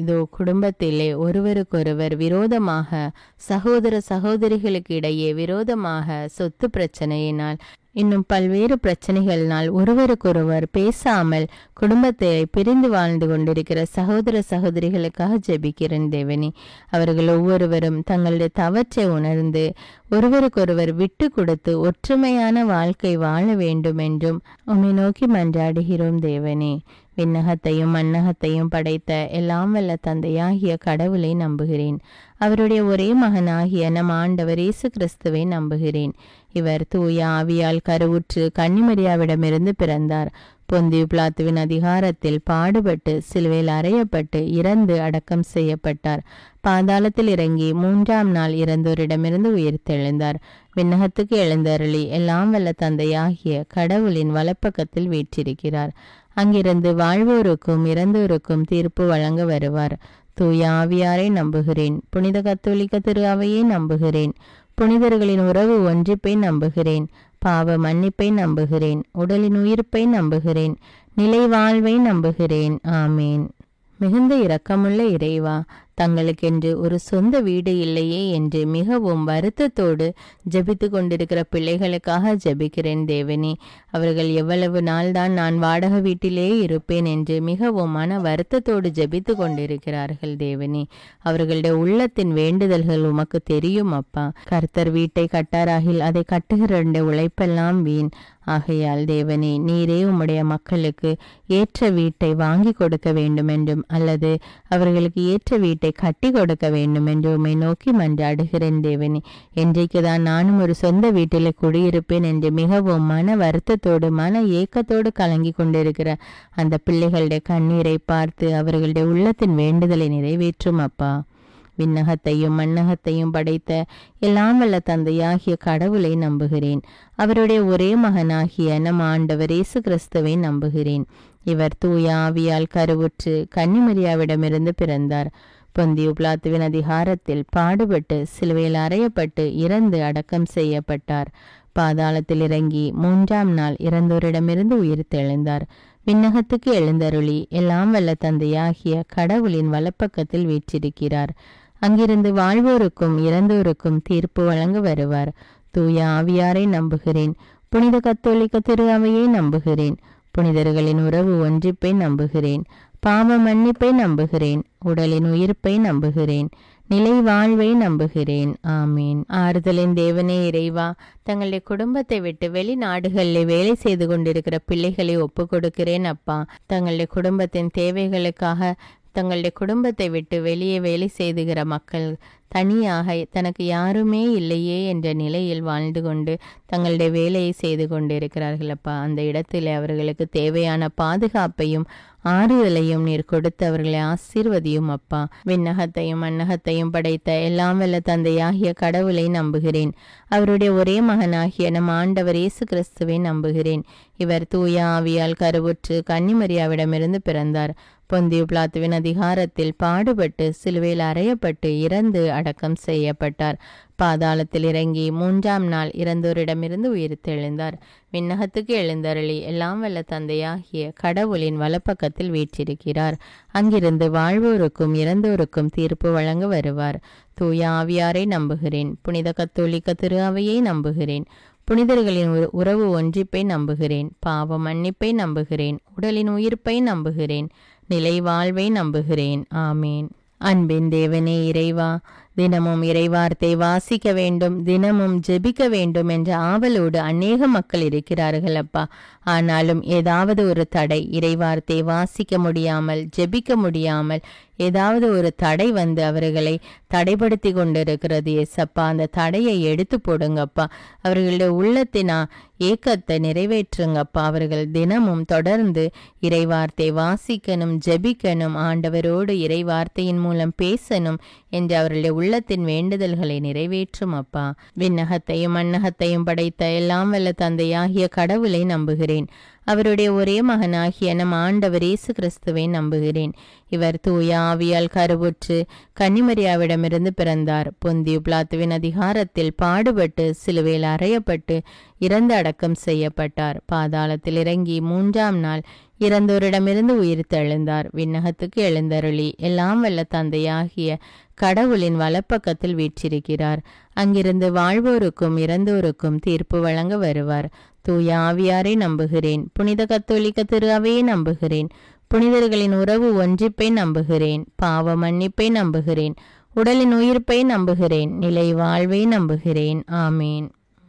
இதோ குடும்பத்திலே ஒருவருக்கொருவர் விரோதமாக, சகோதர சகோதரிகளுக்கு இடையே விரோதமாக, சொத்து பிரச்சனையினால் இன்னும் பல்வேறு பிரச்சனைகளினால் ஒருவருக்கொருவர் பேசாமல் குடும்பத்தை பிரிந்து வாழ்ந்து கொண்டிருக்கிற சகோதர சகோதரிகளுக்காக ஜெபிக்கிறேன் தேவனே. அவர்கள் ஒவ்வொருவரும் தங்களுடைய தவற்றை உணர்ந்து ஒருவருக்கொருவர் விட்டு கொடுத்து ஒற்றுமையான வாழ்க்கை வாழ வேண்டும் என்றும் உம்மை நோக்கி மன்றாடுகிறோம் தேவனே. விண்ணகத்தையும் மண்ணகத்தையும் படைத்த எல்லாம் வல்ல தந்தையாகிய கடவுளை நம்புகிறேன். அவருடைய ஒரே மகனாகிய நம் ஆண்டவர் இயேசு கிறிஸ்துவை நம்புகிறேன். இவர் தூய ஆவியால் கருவுற்று கன்னிமரியாவிடமிருந்து பிறந்தார். பொந்தியு பிலாத்துவின் அதிகாரத்தில் பாடுபட்டு சிலுவையில் அறையப்பட்டு இறந்து அடக்கம் செய்யப்பட்டார். பாதாளத்தில் இறங்கி 3ஆம் நாள் இறந்தோரிடமிருந்து உயிர்த்தெழுந்தார். விண்ணகத்துக்கு எழுந்தருளி எல்லாம் வல்ல தந்தையாகிய கடவுளின் வலப்பக்கத்தில் வீற்றிருக்கிறார். அங்கிருந்து வாழ்வோருக்கும் இறந்தோருக்கும் தீர்ப்பு வழங்க வருவார். தூய ஆவியாரை நம்புகிறேன். புனித கத்தோலிக்க திரு அவையை நம்புகிறேன். புனிதர்களின் உறவு ஒன்றிப்பை நம்புகிறேன். பாவ மன்னிப்பை நம்புகிறேன். உடலின் உயிர்ப்பை நம்புகிறேன். நிலை வாழ்வை நம்புகிறேன். ஆமேன். மிகுந்த இரக்கமுள்ள இறைவா, தங்களுக்கென்று ஒரு சொந்த வீடு இல்லையே என்று மிகவும் வருத்தத்தோடு ஜெபித்து கொண்டிருக்கிற பிள்ளைகளுக்காக ஜெபிக்கிறேன் தேவனே. அவர்கள் எவ்வளவு நாள்தான் நான் வாடகை வீட்டிலே இருப்பேன் என்று மிகவும் மன வருத்தத்தோடு ஜெபித்து கொண்டிருக்கிறார்கள் தேவனே. அவர்களுடைய உள்ளத்தின் வேண்டுதல்கள் உமக்கு தெரியும் அப்பா. கர்த்தர் வீட்டை கட்டாராகில் அதை கட்டுகிற உழைப்பெல்லாம் வீண். ஆகையால் தேவனே, நீரே உம்முடைய மக்களுக்கு ஏற்ற வீட்டை வாங்கி கொடுக்க வேண்டும் என்றும் அல்லது அவர்களுக்கு ஏற்ற வீட்டை கட்டி கொடுக்க வேண்டும் என்று உம்மை நோக்கி மன்றாடுகிறேன் தேவனே. என்றைக்குதான் நானும் ஒரு சொந்த வீட்டில் குடியிருப்பேன் என்று மிகவும் மன வருத்தத்தோடு மன ஏக்கத்தோடு கலங்கி கொண்டிருக்கிற அந்த பிள்ளைகளுடைய கண்ணீரை பார்த்து அவர்களுடைய உள்ளத்தின் வேண்டுதலை நிறைவேற்றும் அப்பா. விண்ணகத்தையும் மண்ணகத்தையும் படைத்த எல்லாம் வல்ல தந்தையாகிய கடவுளை நம்புகிறேன். அவருடைய ஒரே மகனாகிய நம் ஆண்டவர் இயேசு கிறிஸ்துவை நம்புகிறேன். இவர் தூய ஆவியால் கருவுற்று கன்னிமரியாவிடமிருந்து பிறந்தார். பொந்தியு பிலாத்துவின் அதிகாரத்தில் பாடுபட்டு சிலுவையில் அறையப்பட்டு இறந்து அடக்கம் செய்யப்பட்டார். பாதாளத்தில் இறங்கி 3ஆம் நாள் இறந்தோரிடமிருந்து உயிர்த்தெழுந்தார். விண்ணகத்துக்கு எழுந்தருளி எல்லாம் வல்ல தந்தையாகிய கடவுளின் வலப்பக்கத்தில் வீற்றிருக்கிறார். அங்கிருந்து வாழ்வோருக்கும் இறந்தோருக்கும் தீர்ப்பு வழங்க வருவார். தூய ஆவியாரை நம்புகிறேன். புனித கத்தோலிக்க திரு அவையை நம்புகிறேன். புனிதர்களின் உறவு ஒன்றிப்பை நம்புகிறேன். பாவ மன்னிப்பை நம்புகிறேன். உடலின் உயிர்ப்பை நம்புகிறேன். நிலை வாழ்வை நம்புகிறேன். ஆமீன். ஆறுதலின் தேவனே இறைவா, தங்களுடைய குடும்பத்தை விட்டு வெளிநாடுகளில் வேலை செய்து கொண்டிருக்கிற பிள்ளைகளை ஒப்பு கொடுக்கிறேன் அப்பா. தங்களுடைய குடும்பத்தின் தேவைகளுக்காக தங்களுடைய குடும்பத்தை விட்டு வெளியே வேலை செய்துகிற மக்கள் தனியாக தனக்கு யாருமே இல்லையே என்ற நிலையில் வாழ்ந்து கொண்டு தங்களுடைய வேலையை செய்து கொண்டிருக்கிறார்கள் அப்பா. அந்த இடத்தில் அவர்களுக்கு தேவையான பாதுகாப்பையும் ஆறுதலையும் நீர் கொடுத்து அவர்களை ஆசீர்வதியும் அப்பா. விண்ணகத்தையும் மண்ணகத்தையும் படைத்த எல்லாம் வல்ல தந்தையாகிய கடவுளை நம்புகிறேன். அவருடைய ஒரே மகனாகிய நம் ஆண்டவர் இயேசு கிறிஸ்துவை நம்புகிறேன். இவர் தூய ஆவியால் கருவுற்று கன்னிமரியாவிடமிருந்து பிறந்தார். பொந்தியு பிலாத்துவின் அதிகாரத்தில் பாடுபட்டு சிலுவையில் அறையப்பட்டு இறந்து அடக்கம் செய்யப்பட்டார். பாதாளத்தில் இறங்கி 3ஆம் நாள் இறந்தோரிடமிருந்து உயிர்த்தெழுந்தார். விண்ணகத்துக்கு எழுந்தருளி எல்லாம் வல்ல தந்தையாகிய கடவுளின் வலப்பக்கத்தில் வீற்றிருக்கிறார். அங்கிருந்து வாழ்வோருக்கும் இறந்தோருக்கும் தீர்ப்பு வழங்க வருவார். தூய ஆவியாரை நம்புகிறேன். புனித கத்தோலிக்க திரு அவையை நம்புகிறேன். புனிதர்களின் உறவு ஒன்றிப்பை நம்புகிறேன். பாவ மன்னிப்பை நம்புகிறேன். உடலின் உயிர்ப்பை நம்புகிறேன். நிலை வாழ்வை நம்புகிறேன். ஆமேன். அன்பின் தேவனே இறைவா, தினமும் இறைவார்த்தை வாசிக்க வேண்டும், தினமும் ஜெபிக்க வேண்டும் என்ற ஆவலோடு அநேக மக்கள் இருக்கிறார்கள் அப்பா. ஆனாலும் ஏதாவது ஒரு தடை, இறைவார்த்தை வாசிக்க முடியாமல் ஜெபிக்க முடியாமல் ஏதாவது ஒரு தடை வந்து அவர்களை தடைப்படுத்தி கொண்டிருக்கிறது ஏசப்பா. அந்த தடையை எடுத்து போடுங்கப்பா. அவர்களுடைய உள்ளத்தினா ஏக்கத்தை நிறைவேற்றுங்கப்பா. அவர்கள் தினமும் தொடர்ந்து இறைவார்த்தை வாசிக்கணும், ஜெபிக்கணும், ஆண்டவரோடு இறைவார்த்தையின் மூலம் பேசணும் என்று அவர்களுடைய உள்ளத்தின் வேண்டுதல்களை நிறைவேற்றும் அப்பா. விண்ணகத்தையும் மண்ணகத்தையும் படைத்த எல்லாம் வல்ல தந்தையாகிய கடவுளை நம்புகிறேன். அவருடைய ஒரே மகனாகிய நம் ஆண்டவர் இயேசு கிறிஸ்துவை நம்புகிறேன். இவர் தூய ஆவியால் கருவுற்று கன்னிமரியாவிடமிருந்து பிறந்தார். பொந்தியு பிலாத்துவின் அதிகாரத்தில் பாடுபட்டு சிலுவையில் அறையப்பட்டு இறந்து அடக்கம் செய்யப்பட்டார். பாதாளத்தில் இறங்கி 3ஆம் நாள் இறந்தோரிடமிருந்து உயிர்த்தெழுந்தார். விண்ணகத்துக்கு எழுந்தருளி எல்லாம் வல்ல தந்தையாகிய கடவுளின் வலப்பக்கத்தில் வீற்றிருக்கிறார். அங்கிருந்து வாழ்வோருக்கும் இறந்தோருக்கும் தீர்ப்பு வழங்க வருவார். தூய ஆவியாரை நம்புகிறேன். புனித கத்தோலிக்க திரு அவையை நம்புகிறேன். புனிதர்களின் உறவு ஒன்றிப்பை நம்புகிறேன். பாவ மன்னிப்பை நம்புகிறேன். உடலின் உயிர்ப்பை நம்புகிறேன். நிலை வாழ்வை நம்புகிறேன். ஆமேன்.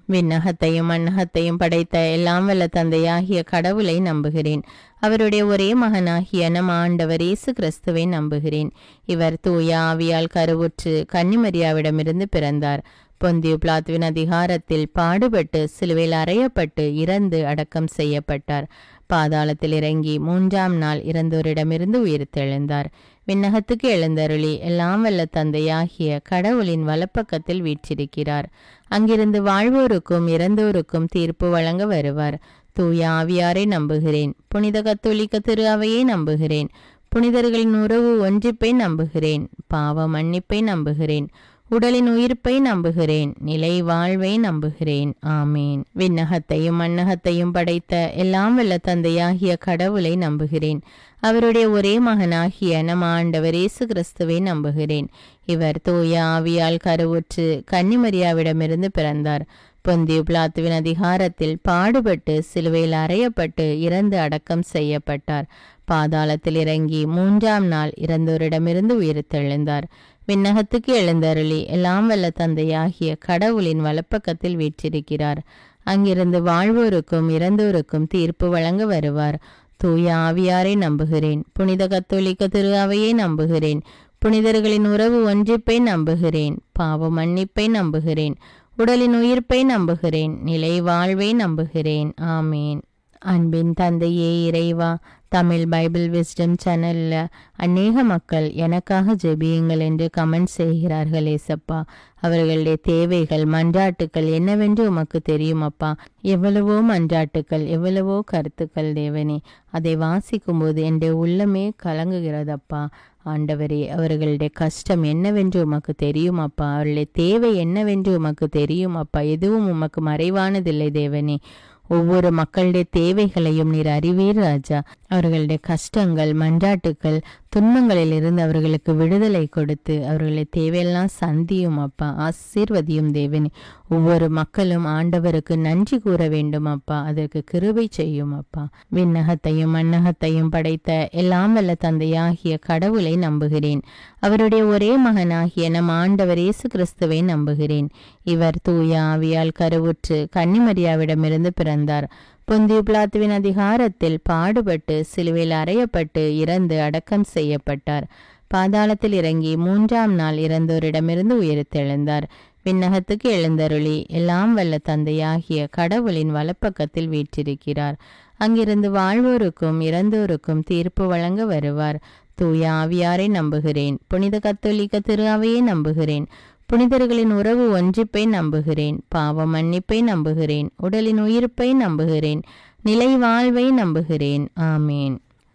விண்ணகத்தையும் மண்ணகத்தையும் படைத்த எல்லாம் வல்ல தந்தையாகிய கடவுளை நம்புகிறேன். அவருடைய ஒரே மகனாகிய நம் ஆண்டவர் இயேசு கிறிஸ்துவை நம்புகிறேன். இவர் தூய ஆவியால் கருவுற்று கன்னிமரியாவிடமிருந்து பிறந்தார். பொந்தியு பிலாத்துவின் அதிகாரத்தில் பாடுபட்டு சிலுவையில் அறையப்பட்டு இறந்து அடக்கம் செய்யப்பட்டார். பாதாளத்தில் இறங்கி 3ஆம் நாள் இறந்தோரிடமிருந்து உயிர்த்தெழுந்தார். விண்ணகத்துக்கு எழுந்தருளி எல்லாம் வல்ல தந்தையாகிய கடவுளின் வலப்பக்கத்தில் வீற்றிருக்கிறார். அங்கிருந்து வாழ்வோருக்கும் இறந்தோருக்கும் தீர்ப்பு வழங்க வருவார். தூய ஆவியாரை நம்புகிறேன். புனித கத்தோலிக்க திரு அவையை நம்புகிறேன். புனிதர்களின் உறவு ஒன்றிப்பை நம்புகிறேன். பாவ மன்னிப்பை நம்புகிறேன். உடலின் உயிர்ப்பை நம்புகிறேன். நிலை வாழ்வை நம்புகிறேன். ஆமேன். விண்ணகத்தையும் மண்ணகத்தையும் படைத்த எல்லாம் வல்ல தந்தையாகிய கடவுளை நம்புகிறேன். அவருடைய ஒரே மகனாகிய நம் ஆண்டவர் இயேசு கிறிஸ்துவை நம்புகிறேன். இவர் தூய ஆவியால் கருவுற்று கன்னிமரியாவிடமிருந்து பிறந்தார். பொந்தியு பிலாத்துவின் அதிகாரத்தில் பாடுபட்டு சிலுவையில் அறையப்பட்டு இறந்து அடக்கம் செய்யப்பட்டார். பாதாளத்தில் இறங்கி 3ஆம் நாள் இறந்தோரிடமிருந்து உயிர்த்தெழுந்தார். விண்ணகத்துக்கு எழுந்தருளி எல்லாம் வல்ல தந்தையாகிய கடவுளின் வலப்பக்கத்தில் வீற்றிருக்கிறார். அங்கிருந்து வாழ்வோருக்கும் இறந்தோருக்கும் தீர்ப்பு வழங்க வருவார். தூய ஆவியாரை நம்புகிறேன். புனித கத்தோலிக்க திரு அவையை நம்புகிறேன். புனிதர்களின் உறவு ஒன்றிப்பை நம்புகிறேன். பாவ மன்னிப்பை நம்புகிறேன். உடலின் உயிர்ப்பை நம்புகிறேன். நிலை வாழ்வை நம்புகிறேன். ஆமேன். அன்பின் தந்தையே இறைவா, தமிழ் பைபிள் விஸ்டம் சேனல்ல அநேக மக்கள் எனக்காக ஜெபியுங்கள் என்று கமெண்ட் செய்கிறார்கள். ஏசப்பா, அவர்களுடைய தேவைகள் மன்றாட்டுக்கள் என்னவென்று உமக்கு தெரியும் அப்பா. எவ்வளவோ மன்றாட்டுக்கள், எவ்வளவோ கருத்துக்கள் தேவனே. அதை வாசிக்கும் போது என்னுடைய உள்ளமே கலங்குகிறதப்பா. ஆண்டவரே, அவர்களுடைய கஷ்டம் என்னவென்று உமக்கு தெரியும் அப்பா. அவர்களுடைய தேவை என்னவென்று உமக்கு தெரியும் அப்பா. எதுவும் உமக்கு மறைவானதில்லை தேவனே. ஒவ்வொரு மக்களுடைய தேவைகளையும் நீர் அறிவீர் ராஜா. அவர்களுடைய கஷ்டங்கள் மன்றாட்டுக்கள் துன்பங்களில் இருந்து அவர்களுக்கு விடுதலை கொடுத்து அவர்களுடைய தேவையெல்லாம் சந்தியும் அப்பா. ஆசீர்வதியும் தேவனே. ஒவ்வொரு மக்களும் ஆண்டவருக்கு நன்றி கூற வேண்டும் அப்பா. அதற்கு கிருபை செய்யும் அப்பா. விண்ணகத்தையும் மண்ணகத்தையும் படைத்த எல்லாம் வல்ல தந்தையாகிய கடவுளை நம்புகிறேன். அவருடைய ஒரே மகனாகிய நம் ஆண்டவர் இயேசு கிறிஸ்துவை நம்புகிறேன். இவர் தூய ஆவியால் கருவுற்று கன்னிமரியாவிடமிருந்து பிறந்தார். பொந்தியு பிலாத்துவின் அதிகாரத்தில் பாடுபட்டு சிலுவையில் அறையப்பட்டு இறந்து அடக்கம் செய்யப்பட்டார். பாதாளத்தில் இறங்கி 3ஆம் நாள் இறந்தோரிடமிருந்து உயிர்த்தெழுந்தார். விண்ணகத்துக்கு எழுந்தருளி எல்லாம் வல்ல தந்தையாகிய கடவுளின் வலப்பக்கத்தில் வீற்றிருக்கிறார். அங்கிருந்து வாழ்வோருக்கும் இறந்தோருக்கும் தீர்ப்பு வழங்க வருவார். தூய ஆவியாரை நம்புகிறேன். புனித கத்தோலிக்க திரு அவையை நம்புகிறேன். புனிதர்களின் உறவு ஒன்றிப்பை நம்புகிறேன். பாவ மன்னிப்பை நம்புகிறேன். உடலின் உயிர்ப்பை நம்புகிறேன். நிலை வாழ்வை நம்புகிறேன். ஆமேன்.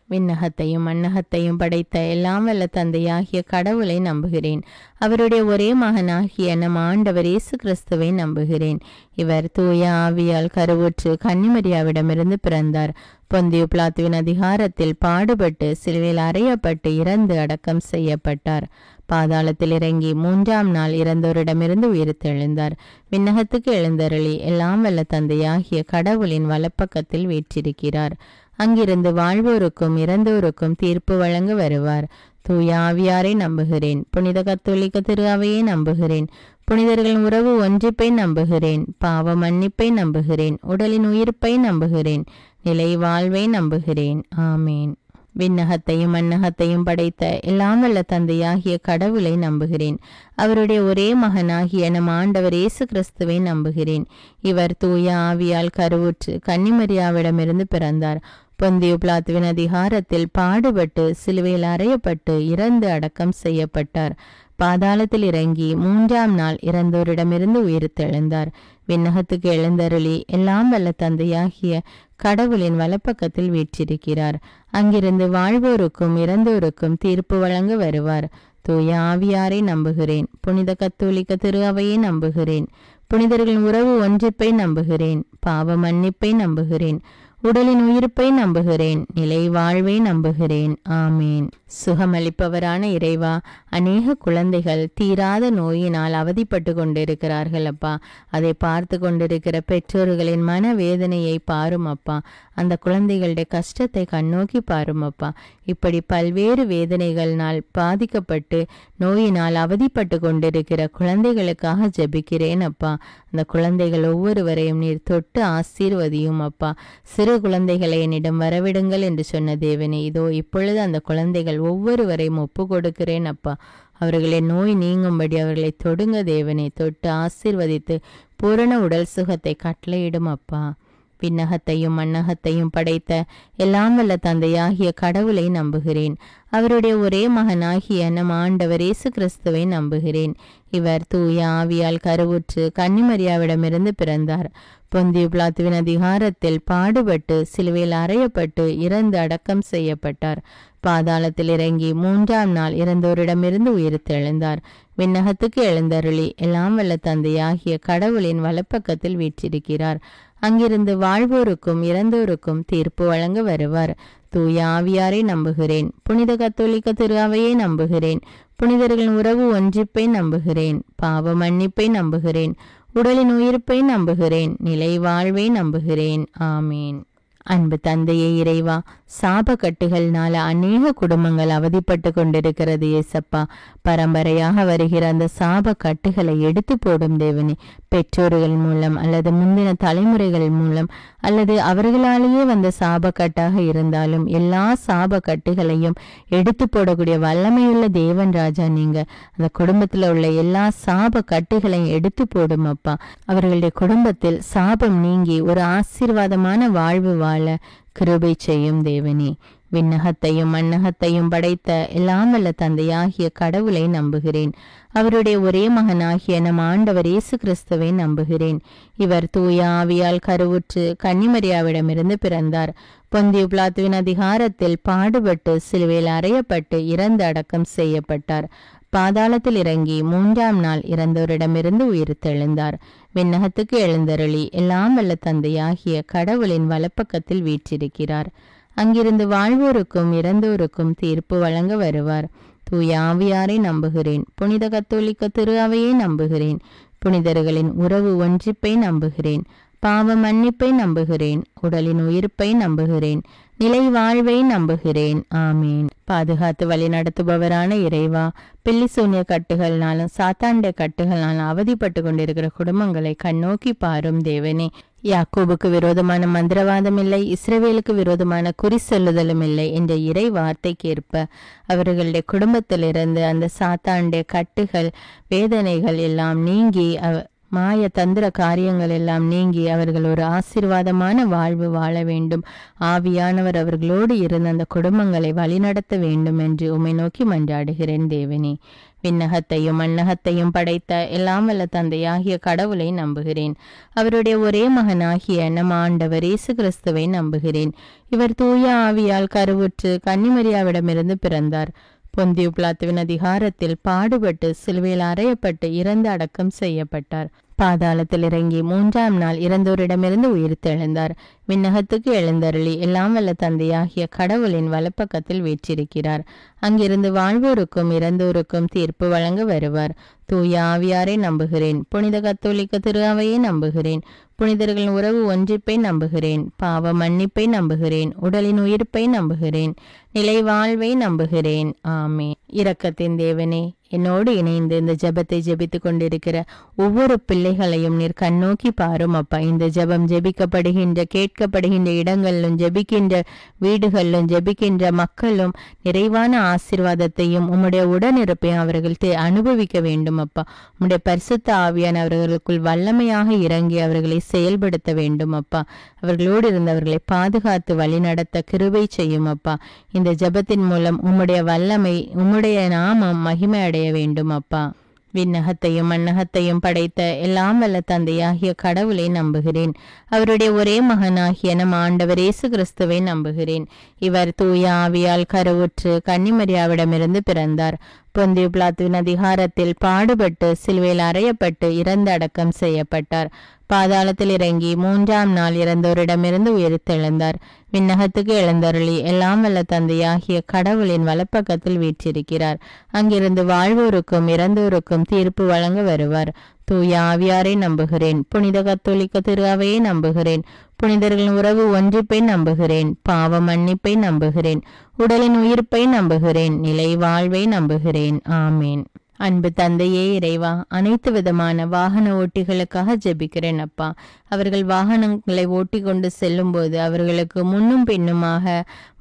விண்ணகத்தையும் மண்ணகத்தையும் படைத்த எல்லாம் வல்ல தந்தையாகிய கடவுளை நம்புகிறேன். அவருடைய ஒரே மகனாகிய நம் ஆண்டவர் இயேசு கிறிஸ்துவை நம்புகிறேன். இவர் தூய ஆவியால் கருவுற்று கன்னிமரியாவிடமிருந்து பிறந்தார். பொந்தியு பிலாத்துவின் அதிகாரத்தில் பாடுபட்டு சிலுவையில் அறையப்பட்டு இறந்து அடக்கம் செய்யப்பட்டார். பாதாளத்தில் இறங்கி 3ஆம் நாள் இறந்தோரிடமிருந்து உயிர்த்தெழுந்தார். விண்ணகத்துக்கு எழுந்தருளி எல்லாம் வல்ல தந்தையாகிய கடவுளின் வலப்பக்கத்தில் வீற்றிருக்கிறார். அங்கிருந்து வாழ்வோருக்கும் இறந்தோருக்கும் தீர்ப்பு வழங்க வருவார். தூய ஆவியாரை நம்புகிறேன். புனித கத்தோலிக்க திரு அவையை நம்புகிறேன். புனிதர்களின் உறவு ஒன்றிப்பை நம்புகிறேன். பாவ மன்னிப்பை நம்புகிறேன். உடலின் உயிர்ப்பை நம்புகிறேன். நிலை வாழ்வை நம்புகிறேன். ஆமேன். விண்ணகத்தையும் மண்ணகத்தையும் படைத்த எல்லாம் வல்ல தந்தையாகிய கடவுளை நம்புகிறேன். அவருடைய ஒரே மகனாகிய நம் ஆண்டவர் இயேசு கிறிஸ்துவை நம்புகிறேன். இவர் தூய ஆவியால் கருவுற்று கன்னிமரியாவிடமிருந்து பிறந்தார். பொந்தியு பிலாத்துவின் அதிகாரத்தில் பாடுபட்டு சிலுவையில் அறையப்பட்டு இறந்து அடக்கம் செய்யப்பட்டார். பாதாளத்தில் இறங்கி 3ஆம் நாள் இறந்தோரிடமிருந்து உயிர்த்தெழுந்தார். விண்ணகத்துக்கு எழுந்தருளி எல்லாம் வல்ல தந்தையாகிய கடவுளின் வலப்பக்கத்தில் வீற்றிருக்கிறார். அங்கிருந்து வாழ்வோருக்கும் இறந்தோருக்கும் தீர்ப்பு வழங்க வருவார். தூய ஆவியாரை நம்புகிறேன். புனித கத்தோலிக்க திரு அவையை நம்புகிறேன். புனிதர்களின் உறவு ஒன்றிப்பை நம்புகிறேன். பாவ மன்னிப்பை நம்புகிறேன். உடலின் உயிர்ப்பை நம்புகிறேன். நிலை வாழ்வை நம்புகிறேன். ஆமீன். சுகமளிப்பவரான இறைவா, அநேக குழந்தைகள் தீராத நோயினால் அவதிப்பட்டு கொண்டிருக்கிறார்கள் அப்பா. அதை பார்த்து கொண்டிருக்கிற பெற்றோர்களின் மனவேதனையை பாரும் அப்பா. அந்த குழந்தைகளுடைய கஷ்டத்தை கண்ணோக்கி பாரும் அப்பா. இப்படி பல்வேறு வேதனைகளினால் பாதிக்கப்பட்டு நோயினால் அவதிப்பட்டு கொண்டிருக்கிற குழந்தைகளுக்காக ஜெபிக்கிறேன் அப்பா. அந்த குழந்தைகள் ஒவ்வொருவரையும் நீர் தொட்டு ஆசீர்வதியும் அப்பா. சிறு குழந்தைகளை என்னிடம் வரவிடுங்கள் என்று சொன்ன தேவனே, இதோ இப்பொழுது அந்த குழந்தைகள் ஒவ்வொருவரையும் ஒப்பு கொடுக்கிறேன் அப்பா. அவர்களின் நோய் நீங்கும்படி அவர்களை தொடுங்க தேவனே. தொட்டு ஆசீர்வதித்து பூரண உடல் சுகத்தை கட்டளையிடும் அப்பா. விண்ணகத்தையும் மண்ணகத்தையும் படைத்த எல்லாம் வல்ல தந்தையாகிய கடவுளை நம்புகிறேன். அவருடைய ஒரே மகனாகிய நம் ஆண்டவர் இயேசு கிறிஸ்துவை நம்புகிறேன். இவர் தூய ஆவியால் கருவுற்று கன்னிமரியாவிடமிருந்து பிறந்தார். பொந்தியு பிலாத்துவின் அதிகாரத்தில் பாடுபட்டு சிலுவையில் அறையப்பட்டு இறந்து அடக்கம் செய்யப்பட்டார். பாதாளத்தில் இறங்கி 3ஆம் நாள் இறந்தோரிடமிருந்து உயிர்த்தெழுந்தார். விண்ணகத்துக்கு எழுந்தருளி எல்லாம் வல்ல தந்தையாகிய கடவுளின் வலப்பக்கத்தில் வீற்றிருக்கிறார். அங்கிருந்து வாழ்வோருக்கும் இறந்தோருக்கும் தீர்ப்பு வழங்க வருவார். தூய ஆவியாரை நம்புகிறேன். புனித கத்தோலிக்க திரு அவையை நம்புகிறேன். புனிதர்களின் உறவு ஒன்றிப்பை நம்புகிறேன். பாவ மன்னிப்பை நம்புகிறேன். உடலின் உயிர்ப்பை நம்புகிறேன். நிலை வாழ்வை நம்புகிறேன். ஆமீன். அன்பு தந்தையே இறைவா, சாப கட்டுகள்னால அநேக குடும்பங்கள் அவதிப்பட்டு கொண்டிருக்கிறது ஏசப்பா. பரம்பரையாக வருகிற அந்த சாப கட்டுகளை எடுத்து போடும் தேவனே. பெற்றோர்கள் மூலம் அல்லது முந்தின தலைமுறைகள் மூலம் அல்லது அவர்களாலேயே வந்த சாபக்கட்டாக இருந்தாலும் எல்லா சாப கட்டுகளையும் எடுத்து போடக்கூடிய வல்லமையுள்ள தேவன் ராஜா நீங்க. அந்த குடும்பத்தில் உள்ள எல்லா சாப கட்டுகளையும் எடுத்து போடும் அப்பா. அவர்களுடைய குடும்பத்தில் சாபம் நீங்கி ஒரு ஆசீர்வாதமான வாழ்வு வாழ கிருபை செய்யும் தேவனே. விண்ணகத்தையும் மண்ணகத்தையும் படைத்த எல்லாம் வல்ல தந்தையாகிய கடவுளை நம்புகிறேன். அவருடைய ஒரே மகனாகிய நம் ஆண்டவர் இயேசு கிறிஸ்துவை நம்புகிறேன். இவர் தூய ஆவியால் கருவுற்று கன்னிமரியாவிடமிருந்து பிறந்தார். பொந்தியு பிலாத்துவின் அதிகாரத்தில் பாடுபட்டு சிலுவையில் அறையப்பட்டு இறந்து அடக்கம் செய்யப்பட்டார். பாதாளத்தில் இறங்கி 3ஆம் நாள் இறந்தோரிடமிருந்து உயிர்த்தெழுந்தார். விண்ணகத்துக்கு எழுந்தருளி எல்லாம் வல்ல தந்தையாகிய கடவுளின் வலப்பக்கத்தில் வீற்றிருக்கிறார். அங்கிருந்து வாழ்வோருக்கும் இறந்தோருக்கும் தீர்ப்பு வழங்க வருவார். தூய ஆவியாரை நம்புகிறேன். புனித கத்தோலிக்க திரு அவையை நம்புகிறேன். புனிதர்களின் உறவு ஒன்றிப்பை நம்புகிறேன். பாவ மன்னிப்பை நம்புகிறேன். உடலின் உயிர்ப்பை நம்புகிறேன். நிலை வாழ்வை நம்புகிறேன். ஆமீன். பாதுகாத்து வழி நடத்துபவரான இறைவா, பில்லி சூன்ய கட்டுகள்னாலும் சாத்தாண்ட கட்டுகள்னாலும் அவதிப்பட்டு கொண்டிருக்கிற குடும்பங்களை கண்ணோக்கி பாரும் தேவனே. யாக்கோபுக்கு விரோதமான மந்திரவாதம் இல்லை, இஸ்ரவேலுக்கு விரோதமான குறி சொல்லுதலும் இல்லை என்ற இறை வார்த்தைக்கேற்ப அவர்களுடைய குடும்பத்திலிருந்து அந்த சாத்தாண்ட கட்டுகள் வேதனைகள் எல்லாம் நீங்கி மாய தந்திர காரியங்கள் எல்லாம் நீங்கி அவர்கள் ஒரு ஆசீர்வாதமான வாழ்வு வாழ வேண்டும். ஆவியானவர் அவர்களோடு இருந்து அந்த குடும்பங்களை வழிநடத்த வேண்டும் என்று உம்மை நோக்கி மன்றாடுகிறேன் தேவனே. விண்ணகத்தையும் மண்ணகத்தையும் படைத்த எல்லாம் வல்ல தந்தையாகிய கடவுளை நம்புகிறேன். அவருடைய ஒரே மகனாகிய நம் ஆண்டவர் இயேசு கிறிஸ்துவை நம்புகிறேன். இவர் தூய ஆவியால் கருவுற்று கன்னிமரியாவிடமிருந்து பிறந்தார். பொந்தியு பிலாத்துவின் அதிகாரத்தில் பாடுபட்டு சிலுவையில் அறையப்பட்டு இறந்து அடக்கம் செய்யப்பட்டார். பாதாளத்தில் இறங்கி 3ஆம் நாள் இறந்தோரிடமிருந்து உயிர்த்தெழுந்தார். விண்ணகத்துக்கு எழுந்தருளி எல்லாம் வல்ல தந்தையாகிய கடவுளின் வலப்பக்கத்தில் வீற்றிருக்கிறார். அங்கிருந்து வாழ்வோருக்கும் இறந்தோருக்கும் தீர்ப்பு வழங்க வருவார். தூய ஆவியாரை நம்புகிறேன். புனித கத்தோலிக்க திரு அவையை நம்புகிறேன். புனிதர்களின் உறவு ஒன்றிப்பை நம்புகிறேன். பாவ மன்னிப்பை நம்புகிறேன். உடலின் உயிர்ப்பை நம்புகிறேன். நிலை வாழ்வை நம்புகிறேன். ஆமேன். இரக்கத்தின் தேவனே, என்னோடு இணைந்து இந்த ஜெபத்தை ஜெபித்து கொண்டிருக்கிற ஒவ்வொரு பிள்ளைகளையும் நீர் கண்ணோக்கி பாரும் அப்பா. இந்த ஜெபம் ஜெபிக்கப்படுகின்ற கேட்கப்படுகின்ற இடங்களிலும் ஜெபிக்கின்ற வீடுகளிலும் ஜெபிக்கின்ற மக்களும் நிறைவான ஆசீர்வாதத்தையும் உம்முடைய உடனிருப்பையும் அவர்கள் அனுபவிக்க வேண்டும் அப்பா. உம்முடைய பரிசுத்த ஆவியான அவர்களுக்குள் வல்லமையாக இறங்கி அவர்களை செயல்படுத்த வேண்டும் அப்பா. அவர்களோடு இருந்தவர்களை பாதுகாத்து வழி நடத்த கிருபை செய்யும் அப்பா. இந்த ஜெபத்தின் மூலம் உம்முடைய வல்லமை உம்முடைய நாமம் மகிமை அடைய வேண்டும் அப்பா. விண்ணகத்தையும் மண்ணகத்தையும் படைத்த எல்லாம் வல்ல தந்தையாகிய கடவுளை நம்புகிறேன். அவருடைய ஒரே மகனாகிய நம் ஆண்டவர் இயேசு கிறிஸ்துவை நம்புகிறேன். இவர் தூய ஆவியால் கருவுற்று கன்னிமரியாவிடமிருந்து பிறந்தார். பொந்தியு பிலாத்துவின் அதிகாரத்தில் பாடுபட்டு சிலுவையில் அறையப்பட்டு இறந்து அடக்கம் செய்யப்பட்டார். பாதாளத்தில் இறங்கி 3ஆம் நாள் இறந்தோரிடமிருந்து உயிர்த்தெழுந்தார். விண்ணகத்துக்கு எழுந்தருளி எல்லாம் வல்ல தந்தையாகிய கடவுளின் வலப்பக்கத்தில் வீற்றிருக்கிறார். அங்கிருந்து வாழ்வோருக்கும் இறந்தோருக்கும் தீர்ப்பு வழங்க வருவார். தூய ஆவியாரை நம்புகிறேன். புனித கத்தோலிக்க திரு அவையை நம்புகிறேன். புனிதர்களின் உறவு ஒன்றிப்பை நம்புகிறேன். பாவ மன்னிப்பை நம்புகிறேன். உடலின் உயிர்ப்பை நம்புகிறேன். நிலை வாழ்வை நம்புகிறேன். ஆமேன். அன்பு தந்தையே இறைவா, அனைத்து விதமான வாகன ஓட்டிகளுக்காக ஜெபிக்கிறேன் அப்பா. அவர்கள் வாகனங்களை ஓட்டி கொண்டு செல்லும் போது அவர்களுக்கு முன்னும் பின்னுமாக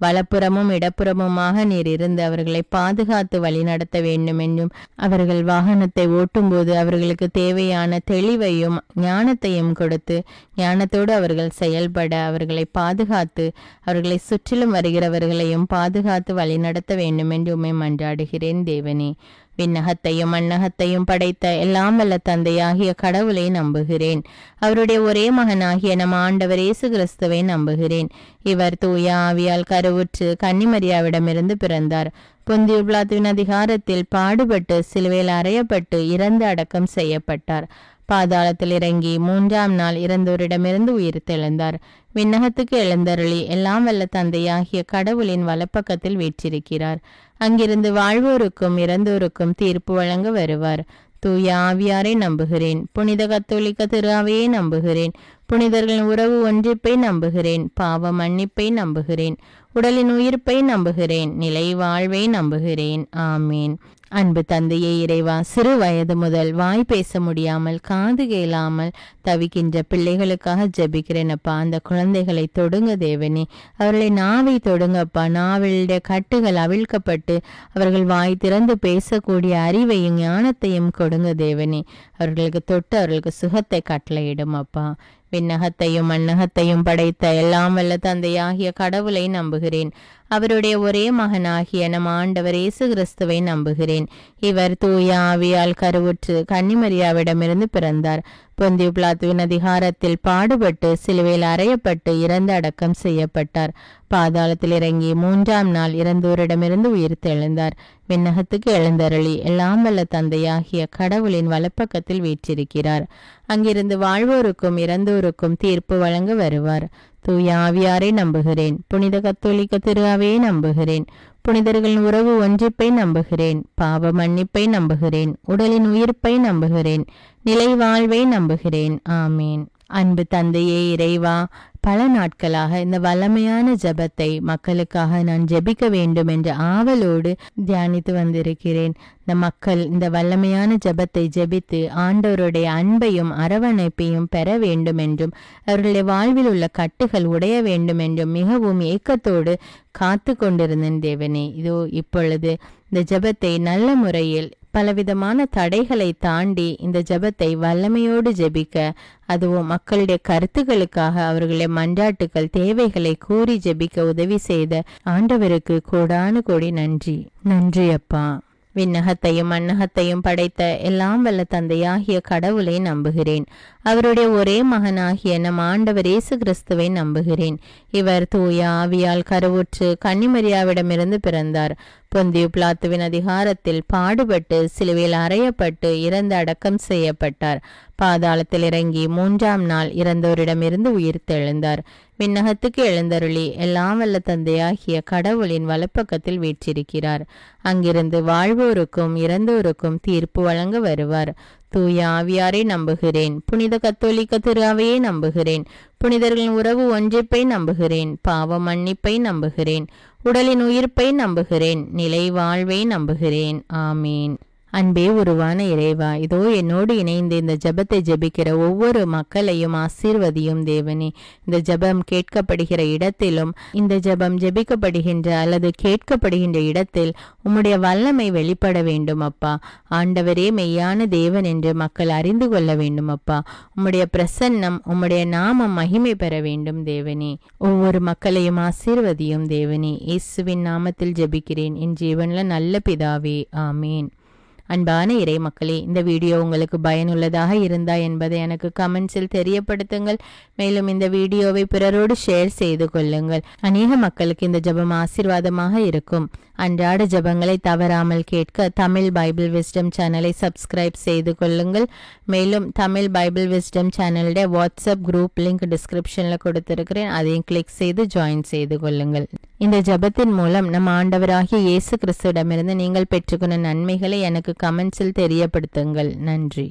வலப்புறமும் இடப்புறமுமாக நீர் இருந்து அவர்களை பாதுகாத்து வழிநடத்த வேண்டும் என்றும், அவர்கள் வாகனத்தை ஓட்டும் போது அவர்களுக்கு தேவையான தெளிவையும் ஞானத்தையும் கொடுத்து ஞானத்தோடு அவர்கள் செயல்பட அவர்களை பாதுகாத்து அவர்களை சுற்றிலும் வருகிறவர்களையும் பாதுகாத்து வழிநடத்த வேண்டும் என்று உம்மை மன்றாடுகிறேன் தேவனே. விண்ணகத்தையும் மண்ணகத்தையும் படைத்த எல்லாம் வல்ல தந்தையாகிய கடவுளை நம்புகிறேன். அவருடைய ஒரே மகனாகிய நம் ஆண்டவர் இயேசு கிறிஸ்துவை நம்புகிறேன். இவர் தூய ஆவியால் கருவுற்று கன்னிமரியாவிடமிருந்து பிறந்தார். பொந்தியு பிலாத்துவின் அதிகாரத்தில் பாடுபட்டு சிலுவையில் அறையப்பட்டு இறந்து அடக்கம் செய்யப்பட்டார். பாதாளத்தில் இறங்கி 3ஆம் நாள் இறந்தோரிடமிருந்து உயிர்த்தெழுந்தார். விண்ணகத்துக்கு எழுந்தருளி எல்லாம் வல்ல தந்தையாகிய கடவுளின் வலப்பக்கத்தில் வீற்றிருக்கிறார். அங்கிருந்து வாழ்வோருக்கும் இறந்தோருக்கும் தீர்ப்பு வழங்க வருவார். தூய ஆவியாரை நம்புகிறேன். புனித கத்தோலிக்க திரு அவையை நம்புகிறேன். புனிதர்களின் உறவு ஒன்றிப்பை நம்புகிறேன். பாவ மன்னிப்பை நம்புகிறேன். உடலின் உயிர்ப்பை நம்புகிறேன். நிலை வாழ்வை நம்புகிறேன். ஆமேன். அன்பு தந்தையே இறைவா, சிறு வயது முதல் வாய் பேச முடியாமல் காது கேளாமல் தவிக்கின்ற பிள்ளைகளுக்காக ஜெபிக்கிறேனப்பா. அந்த குழந்தைகளை தொடுங்க தேவனே. அவர்களை நாவை தொடுங்கப்பா. நாவிலுடைய கட்டுகள் அவிழ்க்கப்பட்டு அவர்கள் வாய் திறந்து பேசக்கூடிய அறிவையும் ஞானத்தையும் கொடுங்க தேவனே. அவர்களுக்கு தொட்டு அவர்களுக்கு சுகத்தை கட்டளையிடும் அப்பா. விண்ணகத்தையும் மண்ணகத்தையும் படைத்த எல்லாம் வல்ல தந்தையாகிய கடவுளை நம்புகிறேன். அவருடைய ஒரே மகனாகிய நம் ஆண்டவர் இயேசு கிறிஸ்துவை நம்புகிறேன். இவர் தூய ஆவியால் கருவுற்று கன்னிமரியாவிடமிருந்து பிறந்தார். பொந்தியு பிலாத்துவின் அதிகாரத்தில் பாடுபட்டு சிலுவையில் அறையப்பட்டு இறந்து அடக்கம் செய்யப்பட்டார். பாதாளத்தில் இறங்கி 3ஆம் நாள் இறந்தோரிடமிருந்து உயிர்த்தெழுந்தார். விண்ணகத்துக்கு எழுந்தருளி எல்லாம் வல்ல தந்தையாகிய கடவுளின் வலப்பக்கத்தில் வீற்றிருக்கிறார். அங்கிருந்து வாழ்வோருக்கும் இறந்தோருக்கும் தீர்ப்பு வழங்க வருவார். தூய ஆவியாரை நம்புகிறேன். புனித கத்தோலிக்க திரு அவையை நம்புகிறேன். புனிதர்களின் உறவு ஒன்றிப்பை நம்புகிறேன். பாவ மன்னிப்பை நம்புகிறேன். உடலின் உயிர்ப்பை நம்புகிறேன். நிலை வாழ்வை நம்புகிறேன். ஆமேன். அன்பு தந்தையே இறைவா, பல நாட்களாக இந்த வல்லமையான ஜெபத்தை மக்களுக்காக நான் ஜெபிக்க வேண்டும் என்ற ஆவலோடு தியானித்து வந்திருக்கிறேன். இந்த மக்கள் இந்த வல்லமையான ஜெபத்தை ஜெபித்து ஆண்டவருடைய அன்பையும் அரவணைப்பையும் பெற வேண்டும் என்றும் அவர்களுடைய வாழ்வில் உள்ள கட்டுகள் உடைய வேண்டும் என்றும் மிகவும் ஏக்கத்தோடு காத்து கொண்டிருந்தேன் தேவனே. இதோ இப்பொழுது இந்த ஜெபத்தை நல்ல முறையில் பலவிதமான தடைகளை தாண்டி இந்த ஜெபத்தை வல்லமையோடு ஜெபிக்க, அதுவும் மக்களுடைய கருத்துக்களுக்காக அவர்களுடைய மன்றாட்டுக்கள் தேவைகளை கூறி ஜெபிக்க உதவி செய்த ஆண்டவருக்கு கோடானு கோடி நன்றி. நன்றி அப்பா. விண்ணகத்தையும் மண்ணகத்தையும் படைத்த எல்லாம் வல்ல தந்தையாகிய கடவுளை நம்புகிறேன். அவருடைய ஒரே மகனாகிய நம் ஆண்டவர் இயேசு கிறிஸ்துவை நம்புகிறேன். இவர் தூய ஆவியால் கருவுற்று கன்னிமரியாவிடமிருந்து பிறந்தார். பொந்தியு பிலாத்துவின் அதிகாரத்தில் பாடுபட்டு சிலுவையில் அறையப்பட்டு இறந்து அடக்கம் செய்யப்பட்டார். பாதாளத்தில் இறங்கி 3ஆம் நாள் இறந்தோரிடமிருந்து உயிர்த்தெழுந்தார். விண்ணகத்துக்கு எழுந்தருளி எல்லாம் வல்ல தந்தையாகிய கடவுளின் வலப்பக்கத்தில் வீற்றிருக்கிறார். அங்கிருந்து வாழ்வோருக்கும் இறந்தோருக்கும் தீர்ப்பு வழங்க வருவார். தூய ஆவியாரை நம்புகிறேன். புனித கத்தோலிக்க திரு அவையை நம்புகிறேன். புனிதர்களின் உறவு ஒன்றிப்பை நம்புகிறேன். பாவ மன்னிப்பை நம்புகிறேன். உடலின் உயிர்ப்பை நம்புகிறேன். நிலை வாழ்வை நம்புகிறேன். ஆமீன். அன்பே உருவான இறைவா, இதோ என்னோடு இணைந்து இந்த ஜெபத்தை ஜெபிக்கிற ஒவ்வொரு மக்களையும் ஆசீர்வதியும் தேவனே. இந்த ஜெபம் கேட்கப்படுகிற இடத்திலும் இந்த ஜெபம் ஜெபிக்கப்படுகின்ற அல்லது கேட்கப்படுகின்ற இடத்தில் உம்முடைய வல்லமை வெளிப்பட வேண்டும் அப்பா. ஆண்டவரே மெய்யான தேவன் என்று மக்கள் அறிந்து கொள்ள வேண்டும் அப்பா. உம்முடைய பிரசன்னம், உம்முடைய நாமம் மகிமை பெற வேண்டும் தேவனே. ஒவ்வொரு மக்களையும் ஆசீர்வதியும் தேவனே. இயேசுவின் நாமத்தில் ஜெபிக்கிறேன் என் ஜீவன்ல நல்ல பிதாவே. ஆமீன். அன்பான இறை மக்களே, இந்த வீடியோ உங்களுக்கு பயனுள்ளதாக இருந்தா என்பதை எனக்கு கமெண்ட்ஸில் தெரியப்படுத்துங்கள். மேலும் இந்த வீடியோவை பிறரோடு ஷேர் செய்து கொள்ளுங்கள். அநேக மக்களுக்கு இந்த ஜெபம் ஆசீர்வாதமாக இருக்கும். அன்றாட ஜெபங்களை தவறாமல் கேட்க தமிழ் பைபிள் விஸ்டம் சேனலை சப்ஸ்கிரைப் செய்து கொள்ளுங்கள். மேலும் தமிழ் பைபிள் விஸ்டம் சேனலுடைய வாட்ஸ்அப் குரூப் லிங்க் டிஸ்கிரிப்ஷனில் கொடுத்திருக்கிறேன். அதையும் கிளிக் செய்து ஜாயின் செய்து கொள்ளுங்கள். இந்த ஜெபத்தின் மூலம் நம் ஆண்டவராகிய இயேசு கிறிஸ்துவிடமிருந்து நீங்கள் பெற்றுக்கொண்ட நன்மைகளை எனக்கு கமெண்ட்ஸில் தெரியப்படுத்துங்கள். நன்றி.